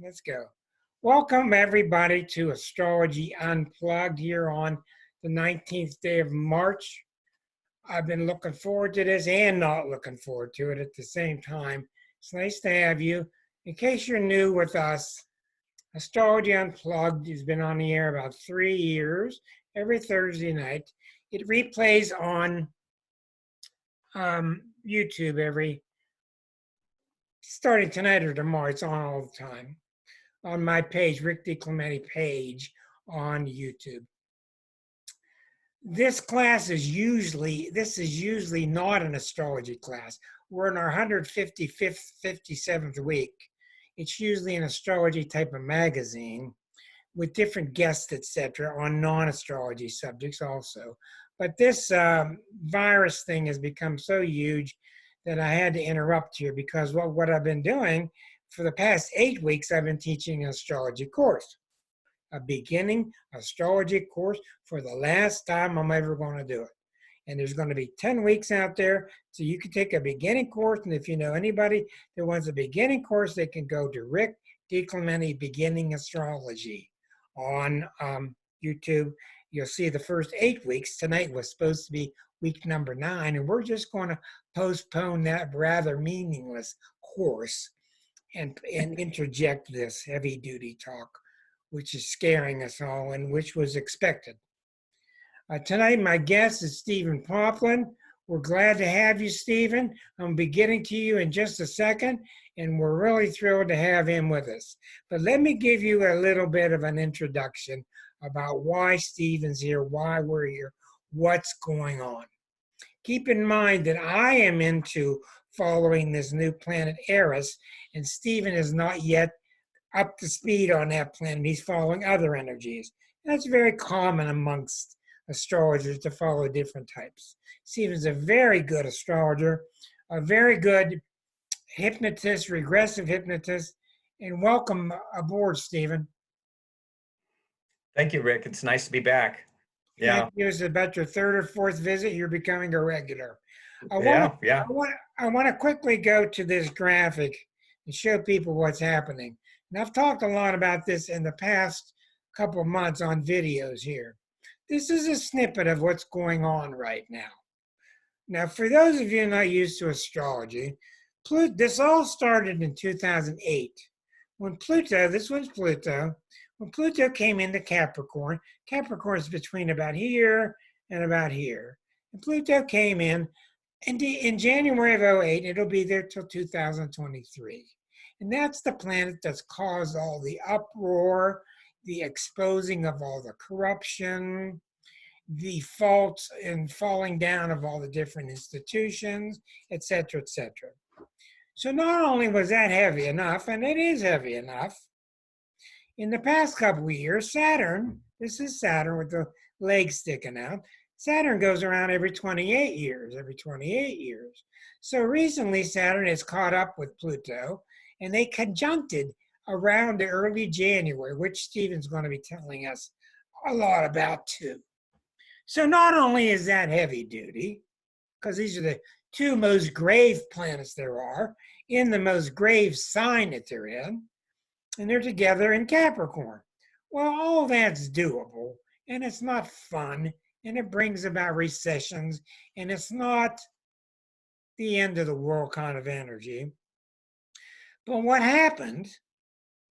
Let's go. Welcome everybody to Astrology Unplugged here on the 19th day of March. I've been looking forward to this and not looking forward to it at the same time. It's nice to have you. In case you're new with us, Astrology Unplugged has been on the air about 3 years, every Thursday night. It replays on YouTube starting tonight or tomorrow. It's on all the time. On my page, Rick DiClemente page on YouTube. This is usually not an astrology class. We're in our 155th, 57th week. It's usually an astrology type of magazine with different guests, etc., on non-astrology subjects also. But this virus thing has become so huge that I had to interrupt here because what I've been doing for the past 8 weeks, I've been teaching an astrology course, a beginning astrology course for the last time I'm ever going to do it. And there's going to be 10 weeks out there, so you can take a beginning course. And if you know anybody that wants a beginning course, they can go to Rick DiClemente Beginning Astrology on YouTube. You'll see the first 8 weeks. Tonight was supposed to be week number 9, and we're just going to postpone that rather meaningless course and interject this heavy-duty talk, which is scaring us all and which was expected. Tonight, my guest is Stephen Poplin. We're glad to have you, Stephen. I'm beginning to you in just a second, and we're really thrilled to have him with us. But let me give you a little bit of an introduction about why Stephen's here, why we're here, what's going on. Keep in mind that I am into following this new planet Eris, and Stephen is not yet up to speed on that planet. He's following other energies. That's very common amongst astrologers to follow different types. Stephen's a very good astrologer, a very good hypnotist, regressive hypnotist, and welcome aboard, Stephen. Thank you, Rick. It's nice to be back. Yeah. Thank you. It's about your 3rd or 4th visit. You're becoming a regular. I want to quickly go to this graphic and show people what's happening. And I've talked a lot about this in the past couple of months on videos here. This is a snippet of what's going on right now. Now, for those of you not used to astrology, this all started in 2008 when Pluto, this one's Pluto, when Pluto came into Capricorn. Capricorn is between about here and about here. And Pluto came in January of 2008. It'll be there till 2023. And that's the planet that's caused all the uproar, the exposing of all the corruption, the faults and falling down of all the different institutions, etc., etc. So not only was that heavy enough, and it is heavy enough, in the past couple of years, Saturn, this is Saturn with the legs sticking out, Saturn goes around every 28 years. So recently, Saturn has caught up with Pluto, and they conjuncted around the early January, which Stephen's going to be telling us a lot about too. So not only is that heavy duty, because these are the 2 most grave planets there are, in the most grave sign that they're in, and they're together in Capricorn. Well, all that's doable, and it's not fun, and it brings about recessions, and it's not the end of the world kind of energy. But what happened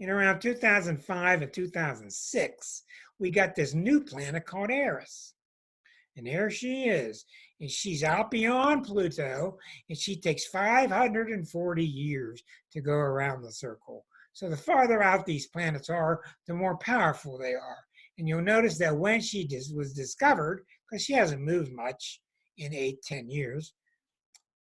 in around 2005 and 2006, we got this new planet called Eris. And there she is. And she's out beyond Pluto, and she takes 540 years to go around the circle. So the farther out these planets are, the more powerful they are. And you'll notice that when she was discovered, because she hasn't moved much in 8-10 years,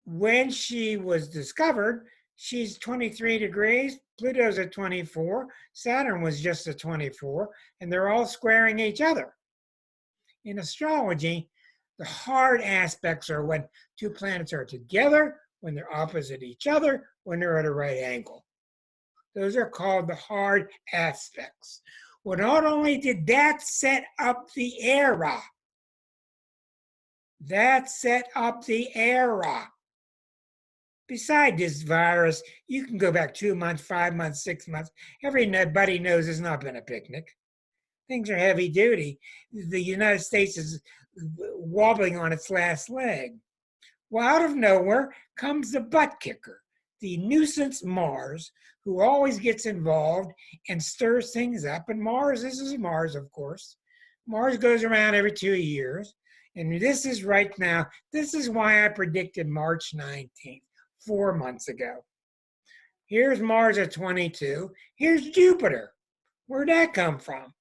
when she was discovered, she's 23 degrees, Pluto's at 24, Saturn was just at 24, and they're all squaring each other. In astrology, the hard aspects are when 2 planets are together, when they're opposite each other, when they're at a right angle. Those are called the hard aspects. Well, not only did that set up the era, Beside this virus, you can go back 2 months, 5 months, 6 months. Everybody knows it's not been a picnic. Things are heavy duty. The United States is wobbling on its last leg. Well, out of nowhere comes the butt kicker, the nuisance Mars, who always gets involved and stirs things up. And Mars, this is Mars, of course. Mars goes around every 2 years. And this is right now, this is why I predicted March 19th, 4 months ago. Here's Mars at 22. Here's Jupiter. Where'd that come from?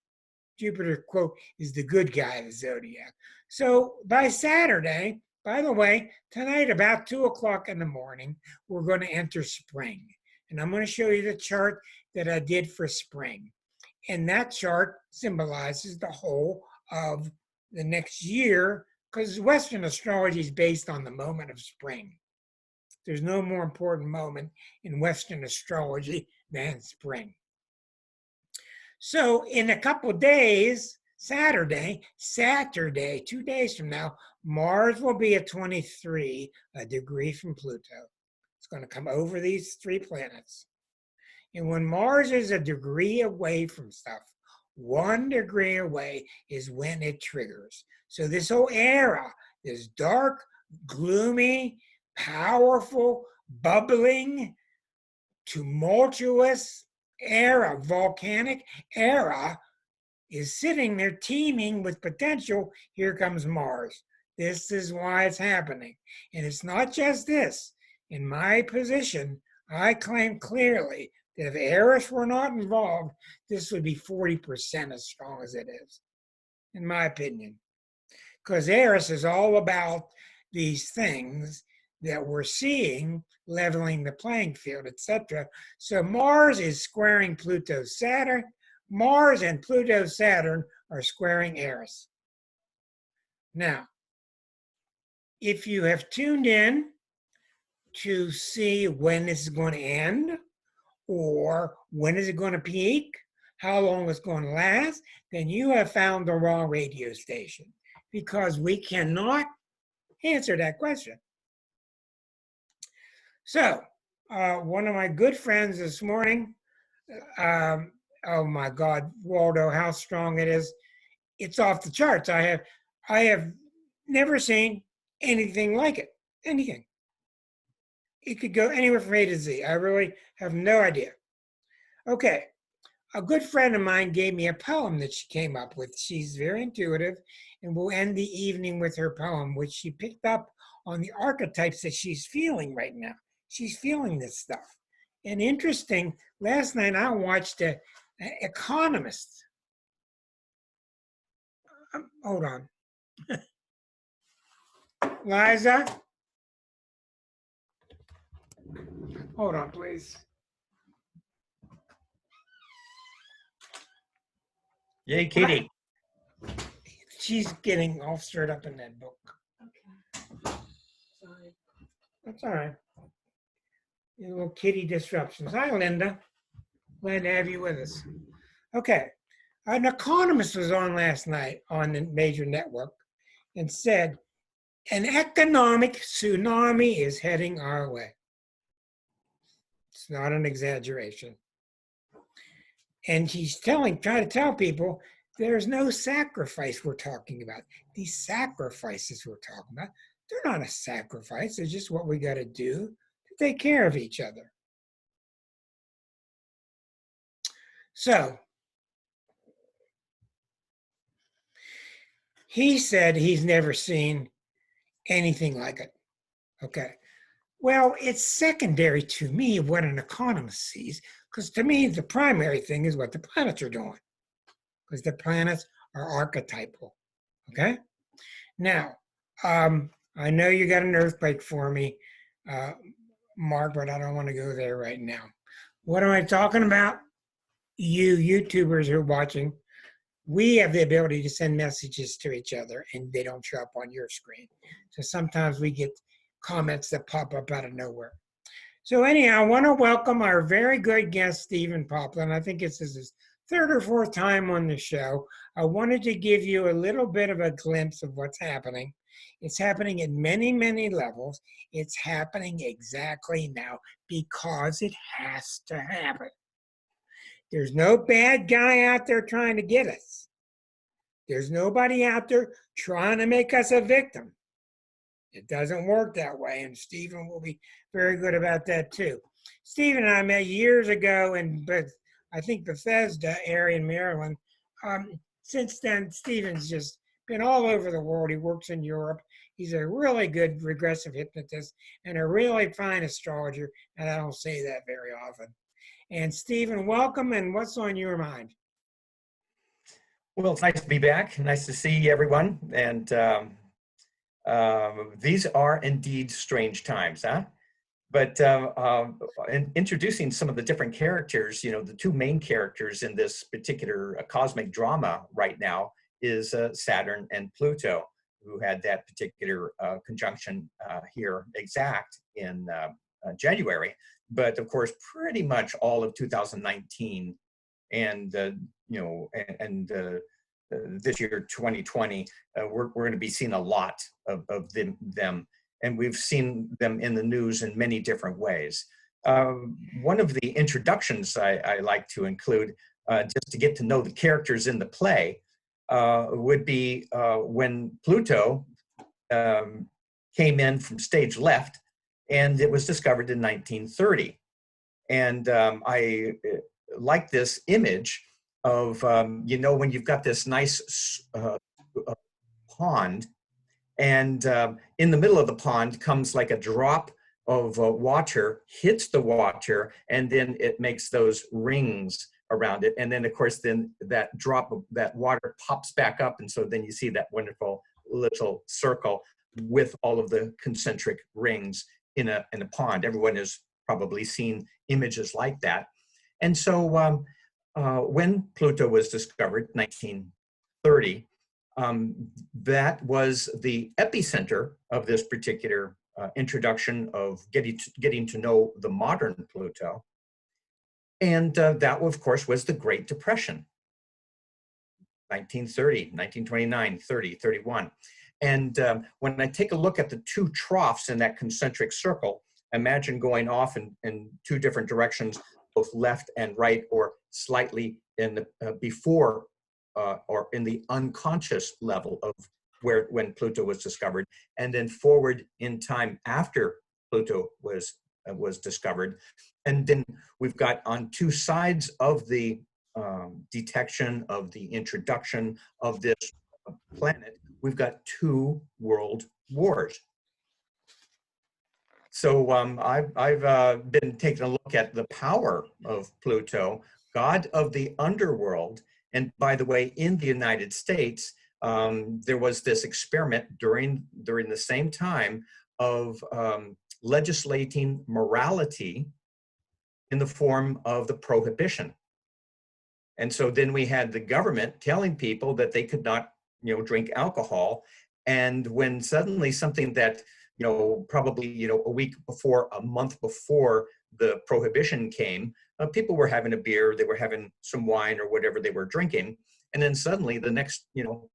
Jupiter, quote, is the good guy of the zodiac. So by Saturday, by the way, tonight about 2 o'clock in the morning, we're going to enter spring. And I'm going to show you the chart that I did for spring. And that chart symbolizes the whole of the next year, because Western astrology is based on the moment of spring. There's no more important moment in Western astrology than spring. So in a couple of days, Saturday, 2 days from now, Mars will be at 23, a degree from Pluto. It's going to come over these 3 planets. And when Mars is a degree away from stuff, 1 degree away is when it triggers. So this whole era, this dark, gloomy, powerful, bubbling, tumultuous era, volcanic era, is sitting there teeming with potential. Here comes Mars. This is why it's happening. And it's not just this. In my position, I claim clearly that if Eris were not involved, this would be 40% as strong as it is, in my opinion. Because Eris is all about these things that we're seeing, leveling the playing field, etc. So Mars is squaring Pluto Saturn. Mars and Pluto Saturn are squaring Eris. Now, if you have tuned in to see when this is going to end, or when is it going to peak, how long it's going to last, then you have found the wrong radio station, because we cannot answer that question. So, one of my good friends this morning, oh my God, Waldo, how strong it is. It's off the charts. I have never seen anything like it, anything. It could go anywhere from A to Z. I really have no idea. Okay, a good friend of mine gave me a poem that she came up with. She's very intuitive, and we'll end the evening with her poem, which she picked up on the archetypes that she's feeling right now. She's feeling this stuff. And interesting, last night I watched an Economist. Hold on. Liza? Hold on, please. Yay, Kitty. She's getting all stirred up in that book. Okay. Sorry. That's all right. Little kitty disruptions. Hi, Linda. Glad to have you with us. Okay. An economist was on last night on the major network and said, an economic tsunami is heading our way. It's not an exaggeration. And he's trying to tell people there's no sacrifice we're talking about. These sacrifices we're talking about, they're not a sacrifice. They're just what we got to do to take care of each other. So, he said he's never seen anything like it. Okay. Well, it's secondary to me of what an economist sees, because to me, the primary thing is what the planets are doing, because the planets are archetypal. Okay? Now, I know you got an earthquake for me, Mark, but I don't want to go there right now. What am I talking about? You YouTubers who are watching, we have the ability to send messages to each other and they don't show up on your screen. So sometimes we get comments that pop up out of nowhere. So anyhow, I want to welcome our very good guest, Stephen Poplin. I think this is his 3rd or 4th time on the show. I wanted to give you a little bit of a glimpse of what's happening. It's happening at many, many levels. It's happening exactly now because it has to happen. There's no bad guy out there trying to get us. There's nobody out there trying to make us a victim. It doesn't work that way, and Stephen will be very good about that too. Stephen and I met years ago in, I think, Bethesda area in Maryland. Since then, Stephen's just been all over the world. He works in Europe. He's a really good regressive hypnotist and a really fine astrologer, and I don't say that very often. And Stephen, welcome, and what's on your mind? Well, it's nice to be back. Nice to see everyone. And these are indeed strange times, huh? But in introducing some of the different characters, you know, the two main characters in this particular cosmic drama right now is Saturn and Pluto, who had that particular conjunction here exact in January. But of course, pretty much all of 2019 and you know, this year 2020, we're going to be seeing a lot of them, and we've seen them in the news in many different ways. One of the introductions I like to include, just to get to know the characters in the play, would be when Pluto came in from stage left, and it was discovered in 1930. And I like this image of, you know, when you've got this nice pond, and in the middle of the pond comes like a drop of water, hits the water, and then it makes those rings around it. And then, of course, then that drop of that water pops back up. And so then you see that wonderful little circle with all of the concentric rings in a pond. Everyone has probably seen images like that. And so when Pluto was discovered, 1930, that was the epicenter of this particular introduction of getting to know the modern Pluto. And that, of course, was the Great Depression, 1930, 1929, 30, 31. And when I take a look at the two troughs in that concentric circle, imagine going off in two different directions, both left and right, or slightly in the before or in the unconscious level of when Pluto was discovered, and then forward in time after Pluto was discovered. And then we've got on two sides of the detection of the introduction of this planet, we've got two world wars. So I've been taking a look at the power of Pluto, god of the underworld. And by the way, in the United States, there was this experiment during the same time of legislating morality in the form of the prohibition. And so then we had the government telling people that they could not, you know, drink alcohol. And when suddenly something that, you know, probably, you know, a month before the prohibition came, people were having a beer, they were having some wine or whatever they were drinking. And then suddenly the next, you know,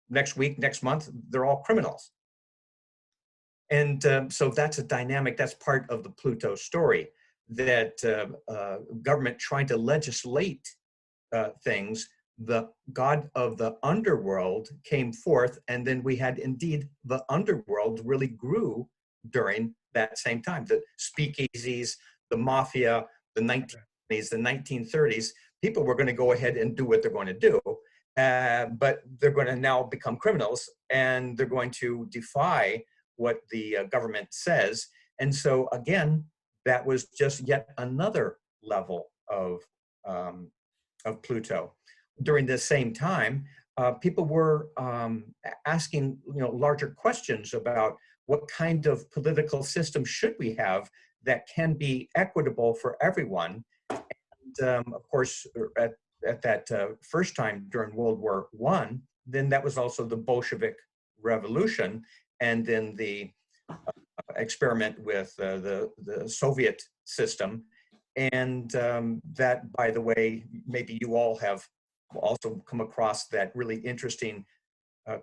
next week, next month, they're all criminals. And so that's a dynamic, that's part of the Pluto story, that government trying to legislate things, the god of the underworld came forth, and then we had indeed the underworld really grew during that same time. The speakeasies, the mafia, the 1920s, the 1930s, people were going to go ahead and do what they're going to do, but they're going to now become criminals, and they're going to defy what the government says. And so again, that was just yet another level of Pluto. During this same time, people were asking, you know, larger questions about what kind of political system should we have that can be equitable for everyone. And of course, at that first time during World War I, then that was also the Bolshevik Revolution, and then the experiment with the Soviet system. And that, by the way, maybe you all have also come across that really interesting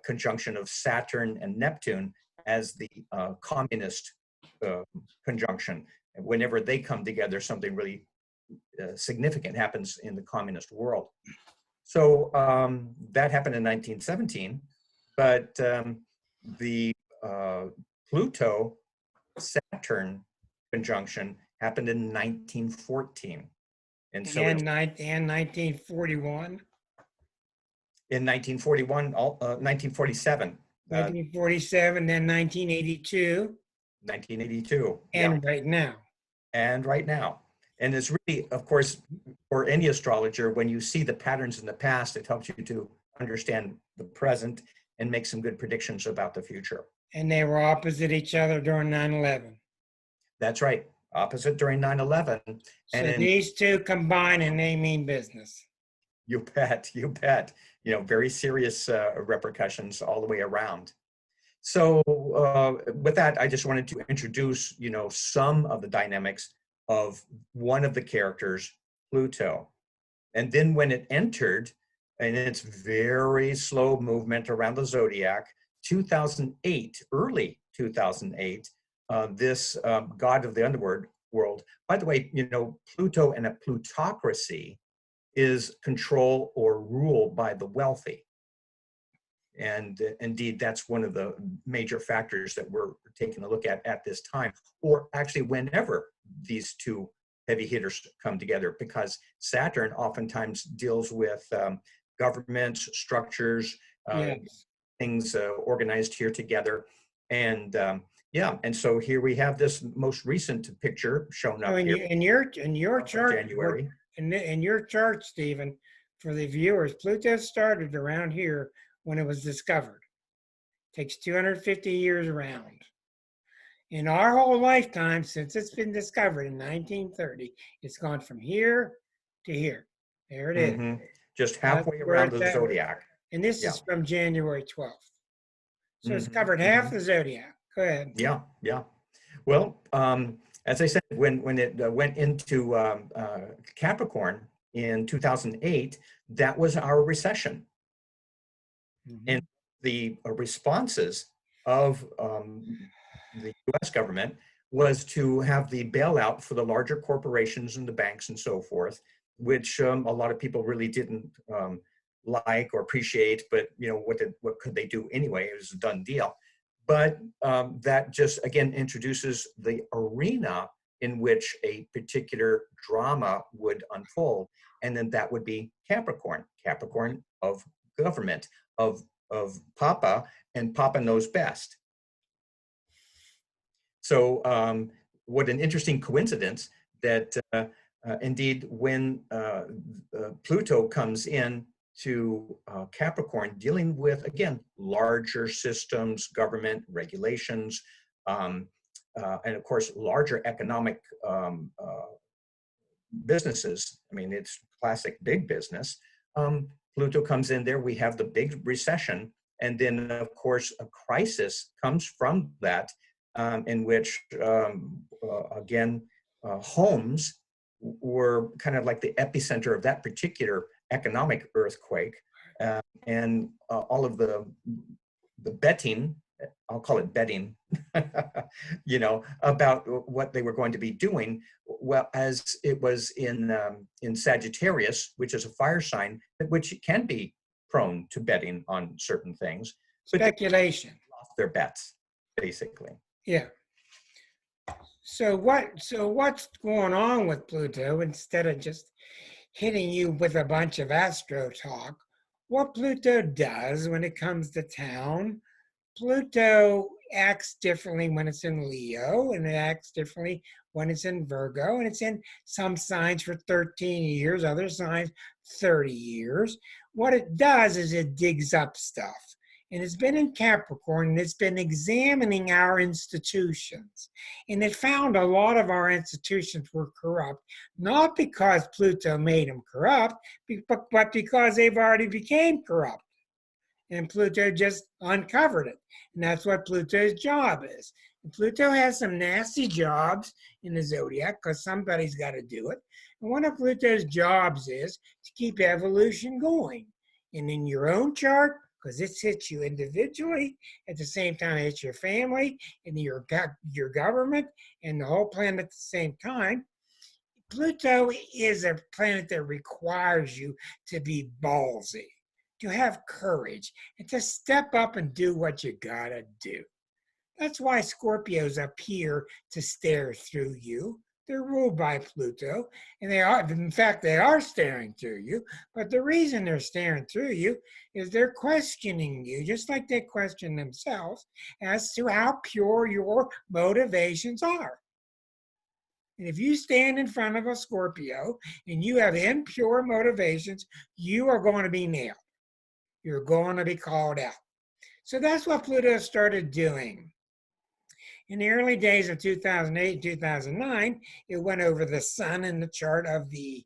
conjunction of Saturn and Neptune as the communist conjunction. And whenever they come together, something really significant happens in the communist world. So that happened in 1917, but the Pluto-Saturn conjunction happened in 1914. And so and 1941. In 1941, 1947. 1947, then 1982. 1982. And right now. And right now. And it's really, of course, for any astrologer, when you see the patterns in the past, it helps you to understand the present and make some good predictions about the future. And they were opposite each other during 9/11. That's right. Opposite during 9/11. So these two combine and they mean business. You bet, you bet. You know, very serious repercussions all the way around. So with that, I just wanted to introduce, you know, some of the dynamics of one of the characters, Pluto. And then when it entered, and its very slow movement around the zodiac, 2008, early 2008, this god of the underworld, by the way, you know, Pluto and a plutocracy is control or rule by the wealthy. And indeed, that's one of the major factors that we're taking a look at this time, or actually whenever these two heavy hitters come together, because Saturn oftentimes deals with governments, structures, Yes. things organized here together. And yeah, and so here we have this most recent picture shown up here. In your chart, January. In your chart, Stephen, for the viewers, Pluto started around here when it was discovered. Takes 250 years around. In our whole lifetime, since it's been discovered in 1930, it's gone from here to here. There it is. Just halfway around the zodiac. And this is from January 12th. So it's covered half the zodiac. Go ahead. Yeah, yeah. Well, as I said, when it went into Capricorn in 2008, that was our recession. And the responses of the US government was to have the bailout for the larger corporations and the banks and so forth, which a lot of people really didn't like or appreciate, but you know, what could they do anyway? It was a done deal. But that just, again, introduces the arena in which a particular drama would unfold. And then that would be Capricorn of government, of Papa, and Papa knows best. So what an interesting coincidence that indeed when Pluto comes in to Capricorn, dealing with, again, larger systems, government regulations, and of course, larger economic businesses. I mean, it's classic big business. Pluto comes in there, we have the big recession, and then, of course, a crisis comes from that, in which, again, homes were kind of like the epicenter of that particular economic earthquake, and all of the betting, I'll call it betting, you know, about what they were going to be doing. Well, as it was in Sagittarius, which is a fire sign, which can be prone to betting on certain things. Speculation. But they lost their bets, basically. Yeah. So what's going on with Pluto? Instead of just hitting you with a bunch of astro talk, what Pluto does when it comes to town, Pluto acts differently when it's in Leo, and it acts differently when it's in Virgo, and it's in some signs for 13 years, other signs 30 years. What it does is it digs up stuff. And it's been in Capricorn, and it's been examining our institutions. And it found a lot of our institutions were corrupt, not because Pluto made them corrupt, but because they've already became corrupt. And Pluto just uncovered it. And that's what Pluto's job is. And Pluto has some nasty jobs in the zodiac because somebody's got to do it. And one of Pluto's jobs is to keep evolution going. And in your own chart, because it hits you individually. At the same time, it hits your family and your government and the whole planet at the same time. Pluto is a planet that requires you to be ballsy, to have courage, and to step up and do what you gotta do. That's why Scorpios appear to stare through you. They're ruled by Pluto, and they are, in fact, they are staring through you. But the reason they're staring through you is they're questioning you, just like they question themselves, as to how pure your motivations are. And if you stand in front of a Scorpio and you have impure motivations, you are going to be nailed. You're going to be called out. So that's what Pluto started doing. In the early days of 2008, 2009, it went over the sun in the chart of the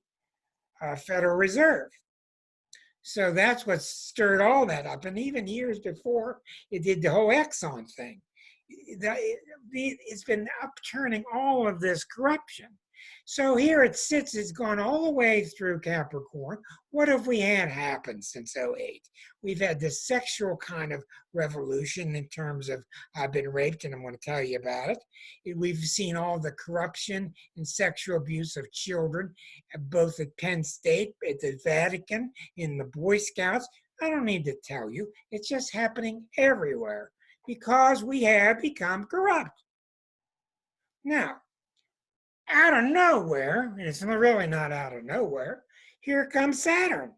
Federal Reserve. So that's what stirred all that up. And even years before, it did the whole Exxon thing. It's been upturning all of this corruption. So here it sits, it's gone all the way through Capricorn. What have we had happen since '08? We've had this sexual kind of revolution in terms of I've been raped and I'm going to tell you about it. We've seen all the corruption and sexual abuse of children, both at Penn State, at the Vatican, in the Boy Scouts. I don't need to tell you. It's just happening everywhere because we have become corrupt. Now, out of nowhere, and it's really not out of nowhere, here comes Saturn.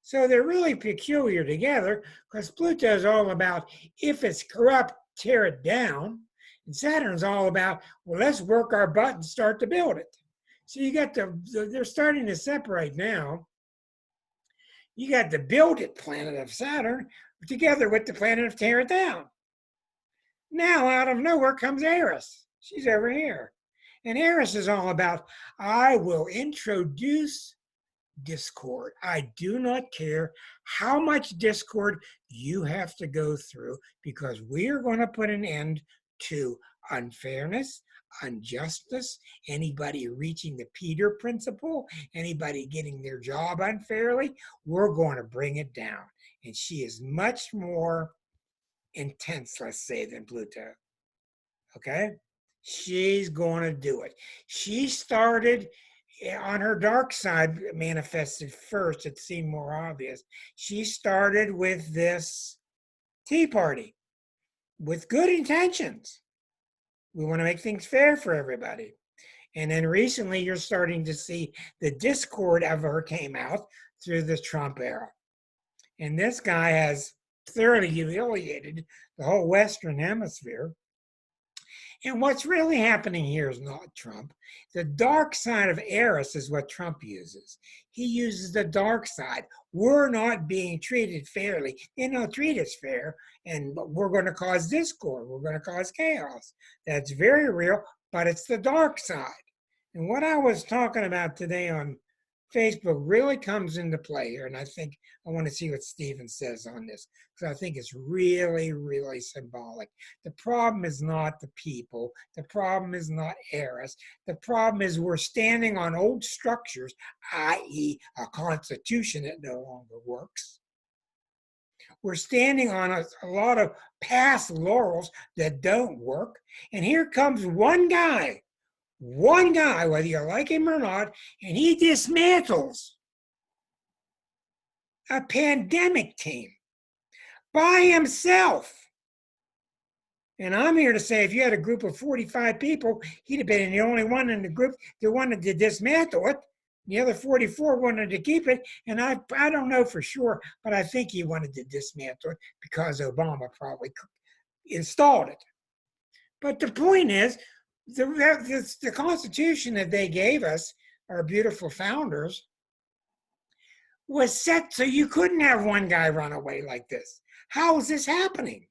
So they're really peculiar together because Pluto's all about, if it's corrupt, tear it down. And Saturn's all about, well, let's work our butt and start to build it. So you got they're starting to separate now. You got the build it planet of Saturn together with the planet of tear it down. Now, out of nowhere comes Eris. She's over here. And Eris is all about, I will introduce discord. I do not care how much discord you have to go through because we are going to put an end to unfairness, injustice, anybody reaching the Peter principle, anybody getting their job unfairly. We're going to bring it down. And she is much more intense, let's say, than Pluto. Okay? She's going to do it. She started on her dark side, manifested first. It seemed more obvious. She started with this Tea Party with good intentions. We want to make things fair for everybody. And then recently, you're starting to see the discord of her came out through the Trump era. And this guy has thoroughly humiliated the whole Western Hemisphere. And what's really happening here is not Trump. The dark side of Eris is what Trump uses. He uses the dark side. We're not being treated fairly. They don't treat us fair, and we're going to cause discord. We're going to cause chaos. That's very real, but it's the dark side. And what I was talking about today on Facebook really comes into play here, and I think I want to see what Stephen says on this, because I think it's really, really symbolic. The problem is not the people. The problem is not Eris. The problem is we're standing on old structures, i.e. a constitution that no longer works. We're standing on a lot of past laurels that don't work, and here comes one guy, whether you like him or not, and he dismantles a pandemic team by himself. And I'm here to say, if you had a group of 45 people, he'd have been the only one in the group that wanted to dismantle it. The other 44 wanted to keep it. And I don't know for sure, but I think he wanted to dismantle it because Obama probably installed it. But the point is, the Constitution that they gave us, our beautiful founders, was set so you couldn't have one guy run away like this. How is this happening?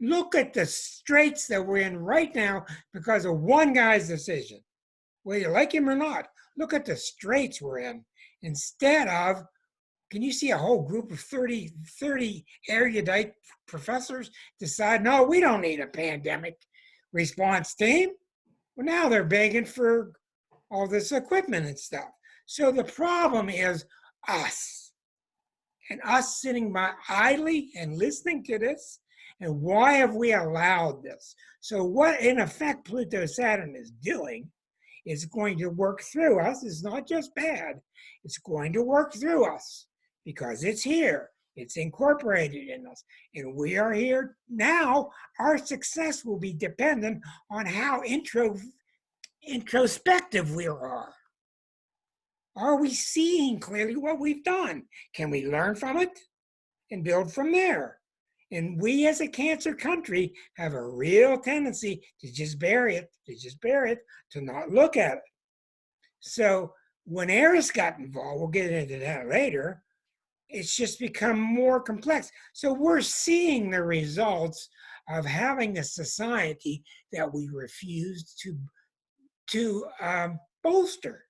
Look at the straits that we're in right now because of one guy's decision. Whether you like him or not, look at the straits we're in. Instead of, can you see a whole group of 30 erudite professors decide, no, we don't need a pandemic response team? Well, now they're begging for all this equipment and stuff. So the problem is us. And us sitting by idly and listening to this? And why have we allowed this? So what in effect Pluto Saturn is doing is going to work through us. It's not just bad. It's going to work through us because it's here. It's incorporated in us. And we are here now. Our success will be dependent on how introspective we are. Are we seeing clearly what we've done? Can we learn from it and build from there? And we as a Cancer country have a real tendency to just bury it, to not look at it. So when Eris got involved, we'll get into that later, it's just become more complex. So we're seeing the results of having a society that we refused to bolster.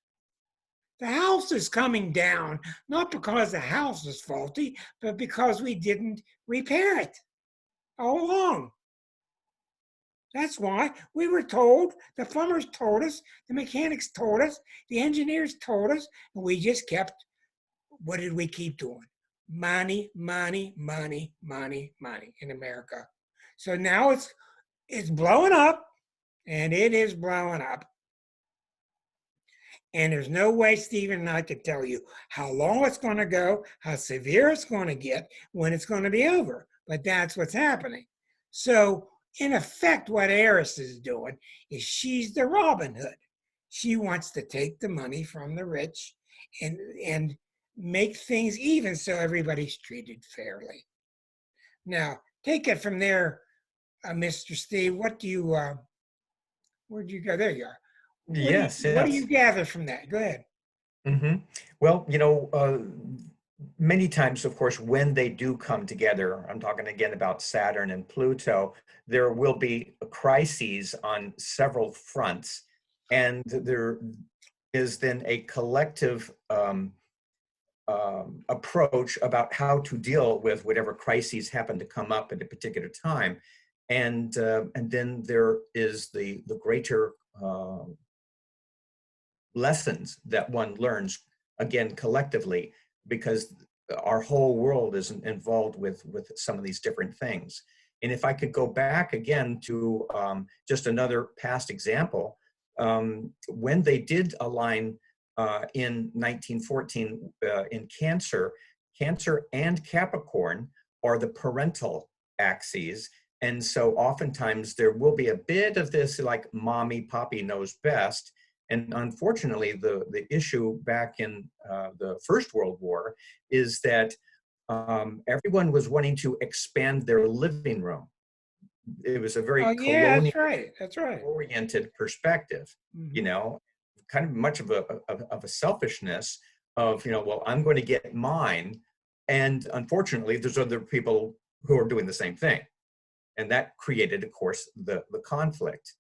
The house is coming down, not because the house is faulty, but because we didn't repair it all along. That's why we were told, the plumbers told us, the mechanics told us, the engineers told us, and we just kept, what did we keep doing? Money, money, money, money, money in America. So now it's blowing up, and it is blowing up. And there's no way Stephen and I could tell you how long it's going to go, how severe it's going to get, when it's going to be over. But that's what's happening. So in effect, what Eris is doing is she's the Robin Hood. She wants to take the money from the rich and make things even so everybody's treated fairly. Now, take it from there, Mr. Steve. What do you, where'd you go? There you are. Yes. What do you gather from that? Go ahead. Mm-hmm. Well, many times, of course, when they do come together, I'm talking again about Saturn and Pluto, there will be crises on several fronts, and there is then a collective approach about how to deal with whatever crises happen to come up at a particular time, and then there is the greater lessons that one learns, again, collectively, because our whole world is involved with some of these different things. And if I could go back again to just another past example, when they did align in 1914 in Cancer and Capricorn are the parental axes. And so oftentimes there will be a bit of this like mommy, poppy knows best. And unfortunately, the issue back in the First World War is that everyone was wanting to expand their living room. It was a very colonial, that's right. oriented perspective, kind of much of a selfishness of, well, I'm going to get mine. And unfortunately, there's other people who are doing the same thing. And that created, of course, the conflict.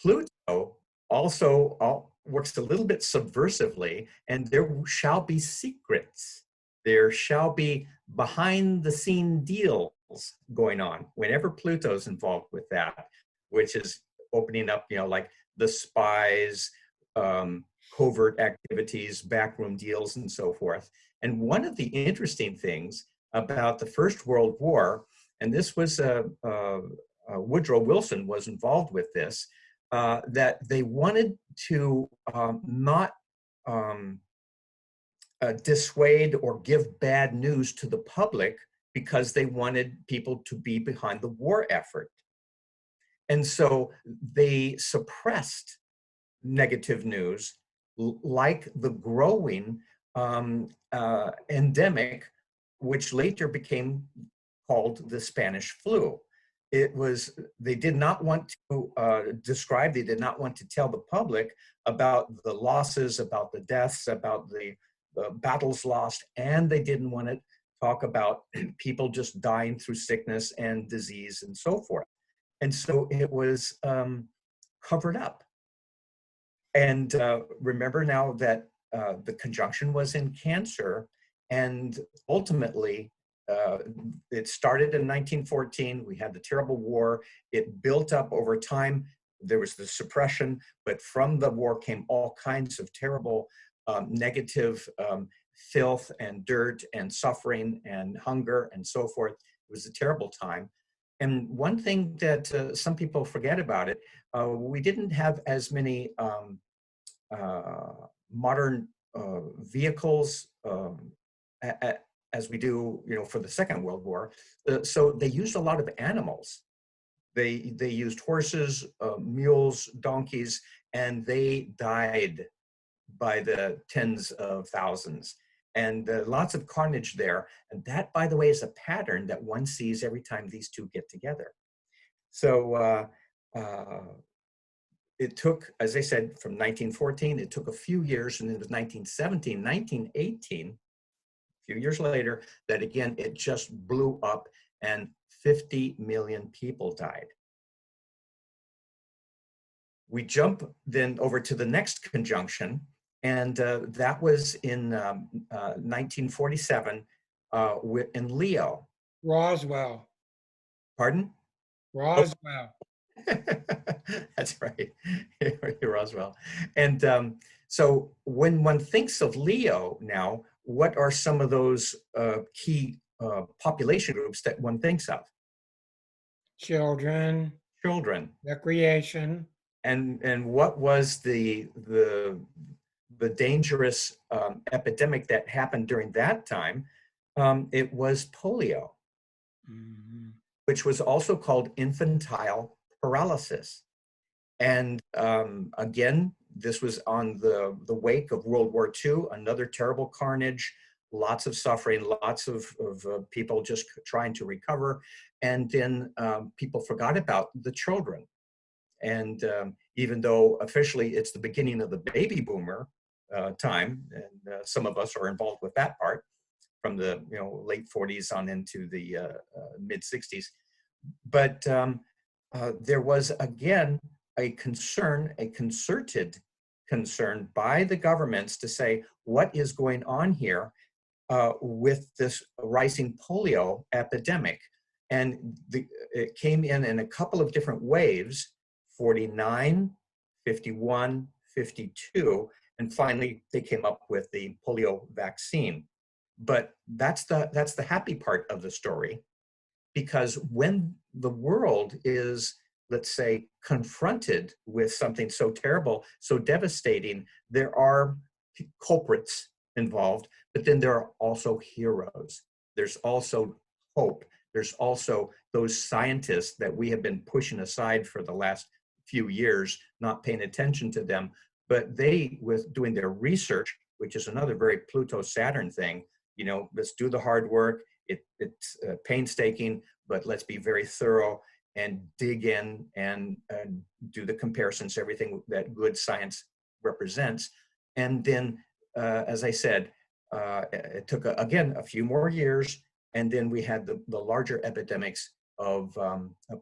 Pluto also works a little bit subversively, and there shall be secrets. There shall be behind the scene deals going on whenever Pluto's involved with that, which is opening up, like the spies, covert activities, backroom deals, and so forth. And one of the interesting things about the First World War, and this was Woodrow Wilson was involved with this, that they wanted to not dissuade or give bad news to the public because they wanted people to be behind the war effort. And so they suppressed negative news like the growing endemic, which later became called the Spanish flu. They did not want to describe, they did not want to tell the public about the losses, about the deaths, about the battles lost, and they didn't want to talk about people just dying through sickness and disease and so forth. And so it was covered up. And remember now that the conjunction was in Cancer, and ultimately, it started in 1914. We had the terrible war. It built up over time. There was the suppression, but from the war came all kinds of terrible negative filth and dirt and suffering and hunger and so forth. It was a terrible time. And one thing that some people forget about it, we didn't have as many modern vehicles as we do, for the Second World War. So they used a lot of animals. They used horses, mules, donkeys, and they died by the tens of thousands. And lots of carnage there. And that, by the way, is a pattern that one sees every time these two get together. So it took, as I said, from 1914, it took a few years, and it was 1917, 1918, a few years later, that again, it just blew up and 50 million people died. We jump then over to the next conjunction, and that was in 1947 in Leo. Roswell. Pardon? Roswell. That's right, Roswell. And so when one thinks of Leo now, what are some of those key population groups that one thinks of? Children. Children. Recreation. And what was the dangerous epidemic that happened during that time? It was polio, which was also called infantile paralysis. And again, this was on the wake of World War II, another terrible carnage, lots of suffering, lots of people just trying to recover. And then people forgot about the children. And even though officially it's the beginning of the baby boomer time, and some of us are involved with that part from the late 40s on into the mid 60s, but there was again a concern, a concerted concern by the governments to say what is going on here with this rising polio epidemic, and it came in a couple of different waves. 49, 51, 52, and finally they came up with the polio vaccine. But that's the happy part of the story, because when the world is, let's say, confronted with something so terrible, so devastating, there are culprits involved, but then there are also heroes. There's also hope. There's also those scientists that we have been pushing aside for the last few years, not paying attention to them, but they, with doing their research, which is another very Pluto-Saturn thing, let's do the hard work. It's painstaking, but let's be very thorough and dig in and do the comparisons, everything that good science represents. And then, as I said, it took, again, a few more years, and then we had the larger epidemics of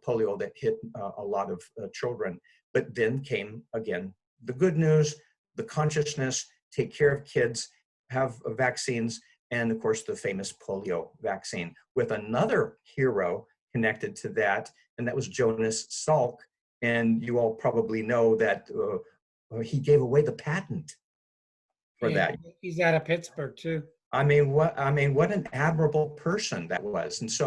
polio that hit a lot of children. But then came, again, the good news, the consciousness, take care of kids, have vaccines, and of course the famous polio vaccine, with another hero connected to that, and that was Jonas Salk. And you all probably know that he gave away the patent for that. He's out of Pittsburgh too. I mean, what an admirable person that was. And so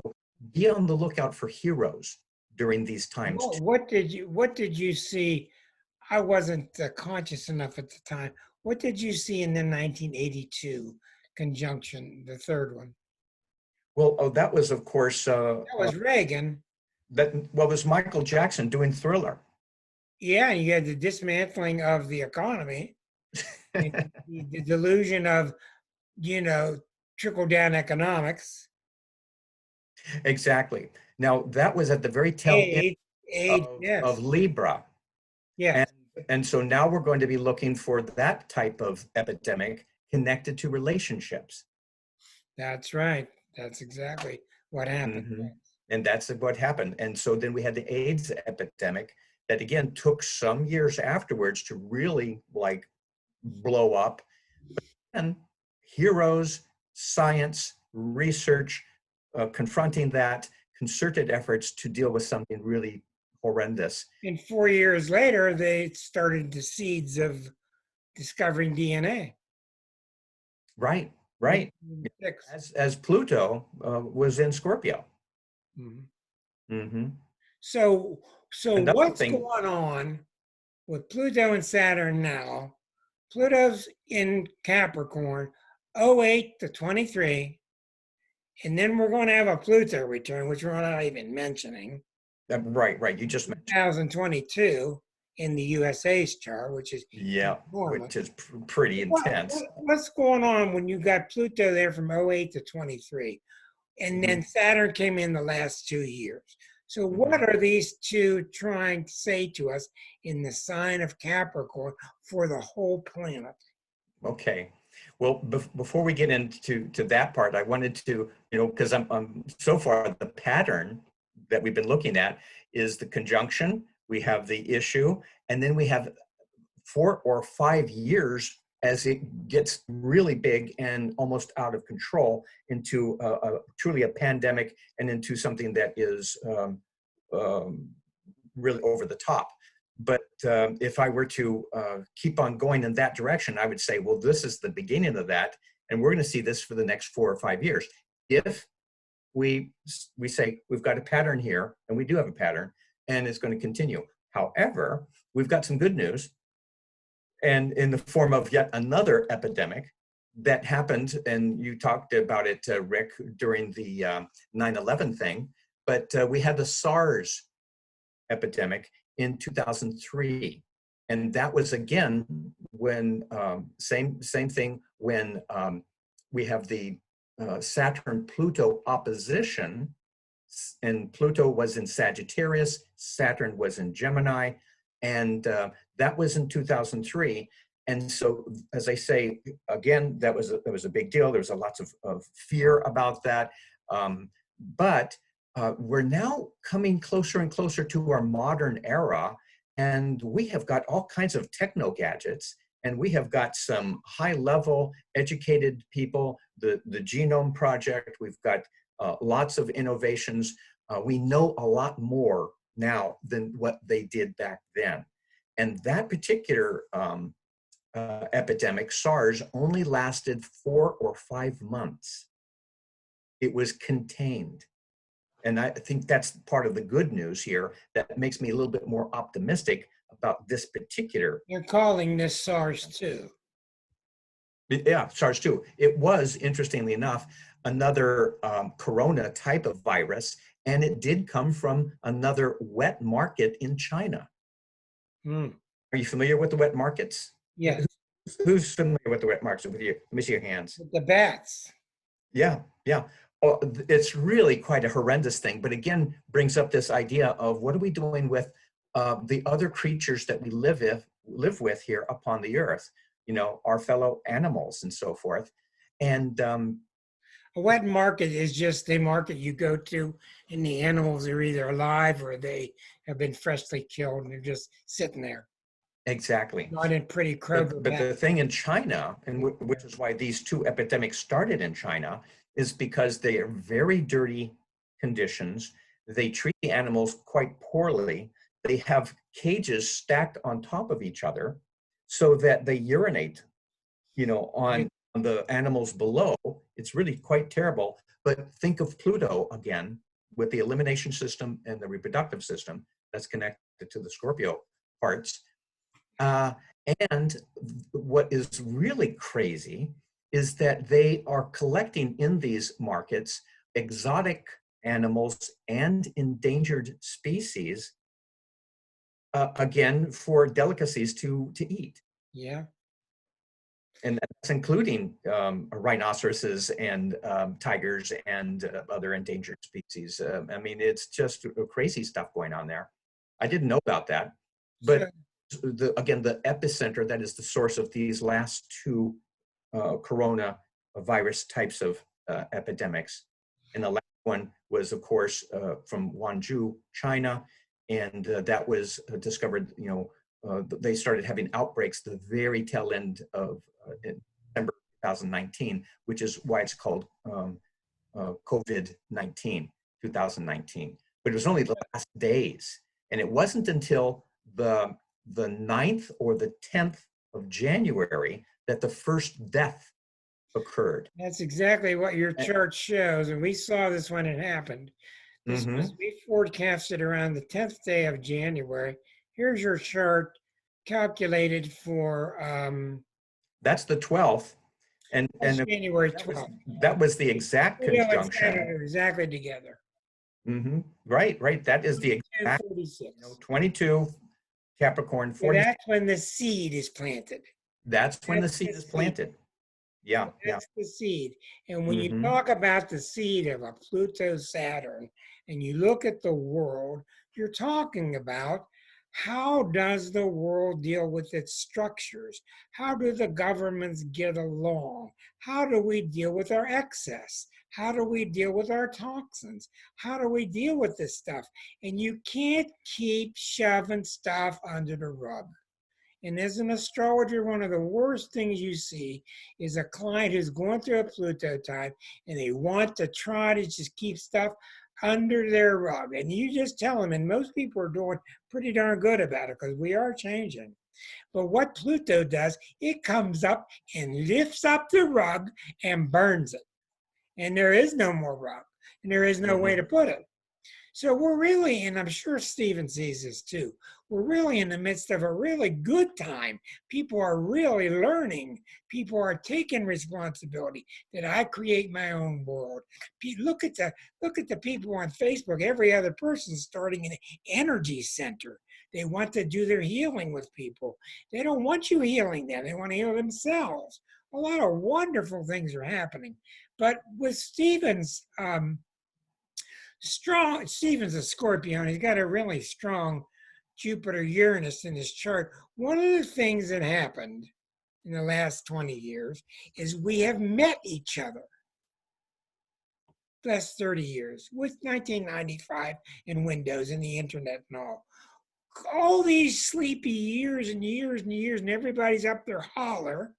be on the lookout for heroes during these times. What did you see? I wasn't conscious enough at the time. What did you see in the 1982 conjunction, the third one? Well, that was, of course, that was Reagan. It was Michael Jackson doing Thriller. Yeah, you had the dismantling of the economy, the delusion of, trickle-down economics. Exactly. Now, that was at the very tail end of Libra. Yeah. And so now we're going to be looking for that type of epidemic connected to relationships. That's right. That's exactly what happened. Mm-hmm. And that's what happened. And so then we had the AIDS epidemic that, again, took some years afterwards to really blow up. And heroes, science, research, confronting that, concerted efforts to deal with something really horrendous. And 4 years later, they started the seeds of discovering DNA. Right. right. Six. As Pluto was in Scorpio. Mhm. Mm-hmm. So Another what's thing, going on with Pluto and Saturn now? Pluto's in Capricorn, '08 to 23, and then we're going to have a Pluto return, which we're not even mentioning. right. You just mentioned, 2022 in the USA's chart, which is yeah, enormous. which is pretty intense. What's going on when you got Pluto there from '08 to 23? And then Saturn came in the last 2 years. So what are these two trying to say to us in the sign of Capricorn for the whole planet? Okay. Well, before we get into that part, I wanted to, because I'm so far the pattern that we've been looking at is the conjunction, we have the issue, and then we have 4 or 5 years as it gets really big and almost out of control into truly a pandemic and into something that is really over the top. But if I were to keep on going in that direction, I would say, well, this is the beginning of that, and we're going to see this for the next 4 or 5 years. If we say we've got a pattern here, and we do have a pattern, and it's going to continue. However, we've got some good news, and in the form of yet another epidemic that happened, and you talked about it, Rick, during the 9/11 thing, but we had the SARS epidemic in 2003. And that was again when, same thing, when we have the Saturn-Pluto opposition, and Pluto was in Sagittarius, Saturn was in Gemini, and that was in 2003. And so, as I say, again, that was a big deal. There was lots of fear about that. But we're now coming closer and closer to our modern era, and we have got all kinds of techno gadgets, and we have got some high-level educated people, the Genome Project, we've got lots of innovations. We know a lot more now than what they did back then. And that particular epidemic, SARS, only lasted 4 or 5 months. It was contained. And I think that's part of the good news here that makes me a little bit more optimistic about this particular. You're calling this SARS-2. Yeah, SARS-2. It was, interestingly enough, another corona type of virus, and it did come from another wet market in China. Are you familiar with the wet markets? Yes. Who's familiar with the wet markets with you? Let me see your hands. With the bats. Yeah. Oh, it's really quite a horrendous thing, but again, brings up this idea of what are we doing with the other creatures that we live with here upon the earth, our fellow animals and so forth. And a wet market is just a market you go to, and the animals are either alive or they have been freshly killed, and they're just sitting there. Exactly. Not in pretty Kroger. But the thing in China, and which is why these 2 epidemics started in China, is because they are very dirty conditions. They treat the animals quite poorly. They have cages stacked on top of each other so that they urinate, on the animals below. It's really quite terrible. But think of Pluto again with the elimination system and the reproductive system that's connected to the Scorpio parts. And what is really crazy is that they are collecting in these markets exotic animals and endangered species, again, for delicacies to eat. Yeah. And that's including rhinoceroses and tigers and other endangered species. I mean, it's just crazy stuff going on there. I didn't know about that. But again, the epicenter, that is the source of these last 2 coronavirus types of epidemics. And the last one was, of course, from Guangzhou, China. And that was discovered, they started having outbreaks the very tail end of December 2019, which is why it's called COVID-19, 2019. But it was only the last days. And it wasn't until the 9th or the 10th of January that the first death occurred. That's exactly what your chart shows, and we saw this when it happened. This Mm-hmm. was, we forecasted around the 10th day of January. Here's your chart calculated for That's the 12th. And January 12th. that was the exact Pluto and conjunction. Saturn are exactly together. Mm-hmm. Right. That is the exact 46. 22 Capricorn, So 40. that's when the seed is planted. That's when the That's seed the is seed. planted. Yeah. That's the seed. And when you Mm-hmm. talk about the seed of a Pluto Saturn and you look at the world, you're talking about how does the world deal with its structures? How do the governments get along? How do we deal with our excess? How do we deal with our toxins? How do we deal with this stuff? And you can't keep shoving stuff under the rug. And as an astrologer, one of the worst things you see is a client who's going through a Pluto time and they want to try to just keep stuff under their rug. And you just tell them, and most people are doing pretty darn good about it because we are changing. But what Pluto does, it comes up and lifts up the rug and burns it. And there is no more rug, and there is no way to put it. So we're really, and I'm sure Stephen sees this too, we're really in the midst of a really good time. People are really learning. People are taking responsibility that I create my own world. Look at the people on Facebook. Every other person starting an energy center. They want to do their healing with people. They don't want you healing them. They want to heal themselves. A lot of wonderful things are happening. But with Stephen's strong, Stephen's a Scorpio, and he's got a really strong Jupiter Uranus in his chart. One of the things that happened in the last 20 years is we have met each other. Last 30 years with 1995 and Windows and the internet and all these sleepy years and years and years, and everybody's up there holler.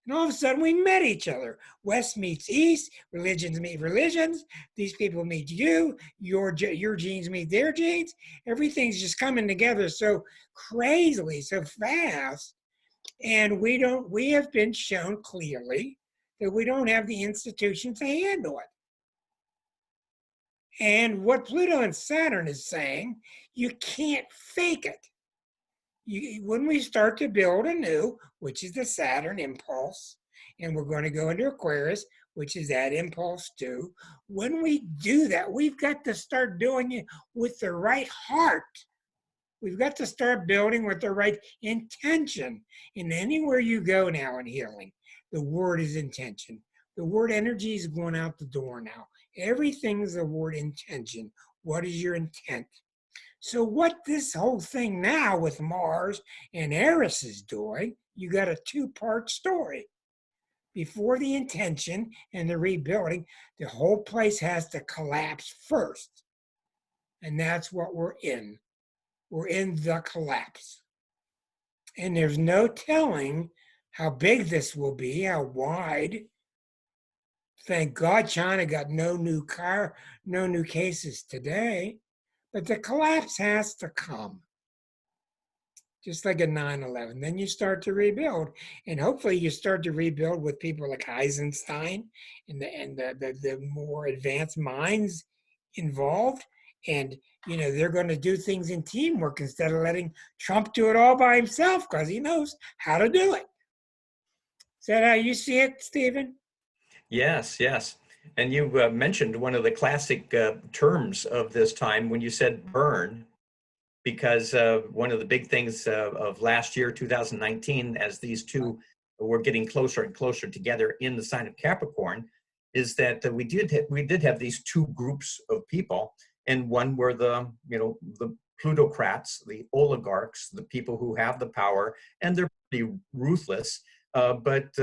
And all of a sudden, we met each other. West meets East, religions meet religions. These people meet you. Your genes meet their genes. Everything's just coming together so crazily, so fast. And we have been shown clearly that we don't have the institutions to handle it. And what Pluto and Saturn is saying, you can't fake it. When we start to build anew, which is the Saturn impulse, and we're going to go into Aquarius, which is that impulse too. When we do that, we've got to start doing it with the right heart. We've got to start building with the right intention. And anywhere you go now in healing, the word is intention. The word energy is going out the door now. Everything's the word intention. What is your intent? So what this whole thing now with Mars and Eris is doing, you got a two-part story. Before the intention and the rebuilding, the whole place has to collapse first. And that's what we're in. We're in the collapse. And there's no telling how big this will be, how wide. Thank God China got no new cases today. But the collapse has to come, just like a 9/11. Then you start to rebuild, and hopefully you start to rebuild with people like Eisenstein and the more advanced minds involved. And they're going to do things in teamwork instead of letting Trump do it all by himself because he knows how to do it. Is that how you see it, Stephen? Yes. And you mentioned one of the classic terms of this time when you said burn, because one of the big things of last year, 2019, as these two were getting closer and closer together in the sign of Capricorn, is that we did have these two groups of people, and one were the plutocrats, the oligarchs, the people who have the power, and they're pretty ruthless. But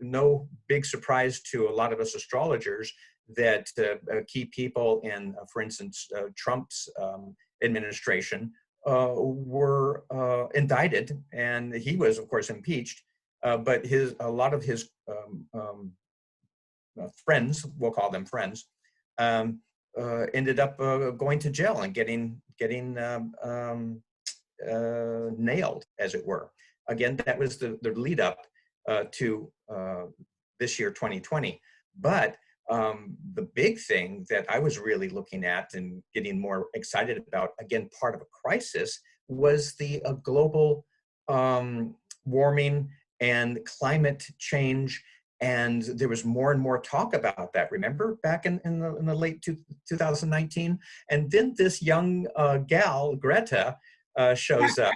no big surprise to a lot of us astrologers that key people in, for instance, Trump's administration were indicted, and he was, of course, impeached. But a lot of his friends, we'll call them friends, ended up going to jail and getting nailed, as it were. Again, that was the lead up to this year, 2020. But the big thing that I was really looking at and getting more excited about, again, part of a crisis, was the global warming and climate change. And there was more and more talk about that. Remember back in the late 2019? And then this young gal, Greta, shows up.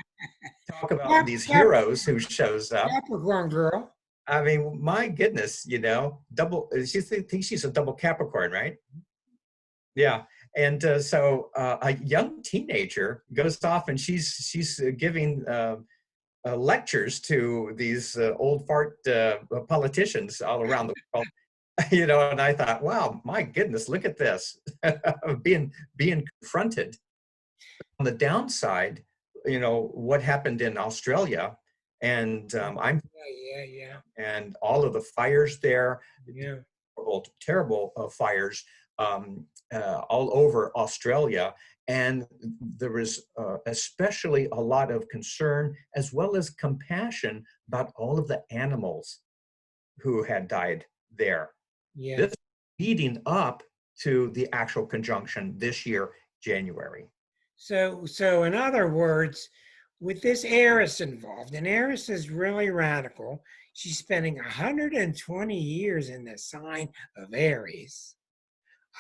Talk about these heroes who shows up. Capricorn girl. I mean, my goodness, you know, think she's a double Capricorn, right? Yeah. And so a young teenager goes off and she's giving lectures to these old fart politicians all around the world. You know, and I thought, wow, my goodness, look at this, being confronted. On the downside, you know, what happened in Australia, and and all of the fires there, terrible fires all over Australia. And there was especially a lot of concern as well as compassion about all of the animals who had died there. Yeah. This leading up to the actual conjunction this year, January. So in other words, with this Eris involved, and Eris is really radical. She's spending 120 years in the sign of Aries.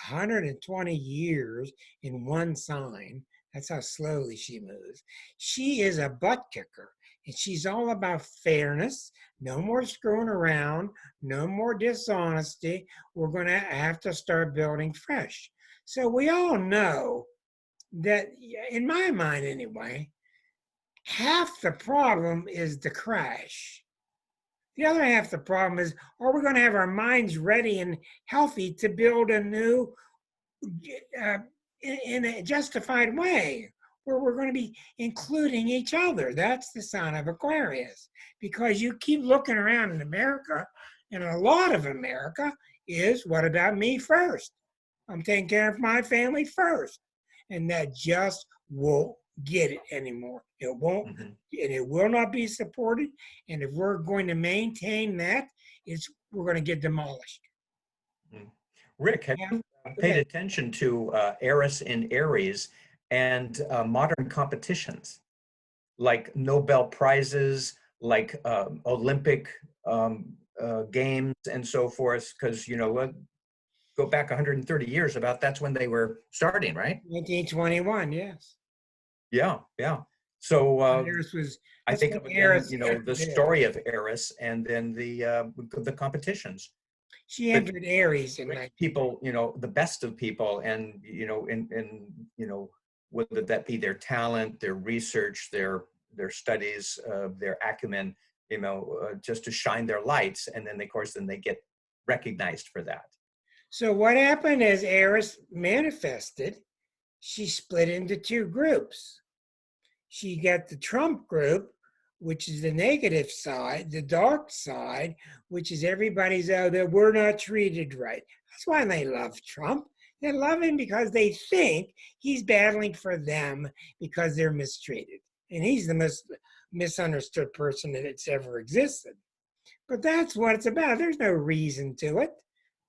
120 years in one sign. That's how slowly she moves. She is a butt kicker, and she's all about fairness. No more screwing around, no more dishonesty. We're going to have to start building fresh. So we all know that, in my mind anyway, half the problem is the crash. The other half of the problem is, are we going to have our minds ready and healthy to build a new, in a justified way, where we're going to be including each other? That's the sign of Aquarius. Because you keep looking around in America, and a lot of America is, what about me first? I'm taking care of my family first. And that just won't get it anymore. It won't, and it will not be supported. And if we're going to maintain that, we're going to get demolished. Rick, have you paid attention to Eris in Aries and modern competitions like Nobel Prizes, like Olympic games and so forth? Because, you know, go back 130 years, that's when they were starting, right? 1921, yes. Yeah. So Eris was, I think of, again, you know, the story of Eris and then the competitions. She entered Aries in people, you know, the best of people, and you know, in you know, whether that be their talent, their research, their studies, their acumen, you know, just to shine their lights, and then of course then they get recognized for that. So what happened is Eris manifested. She split into two groups. She got the Trump group, which is the negative side, the dark side, which is everybody's, that we're not treated right. That's why they love Trump. They love him because they think he's battling for them because they're mistreated. And he's the most misunderstood person that's ever existed. But that's what it's about. There's no reason to it.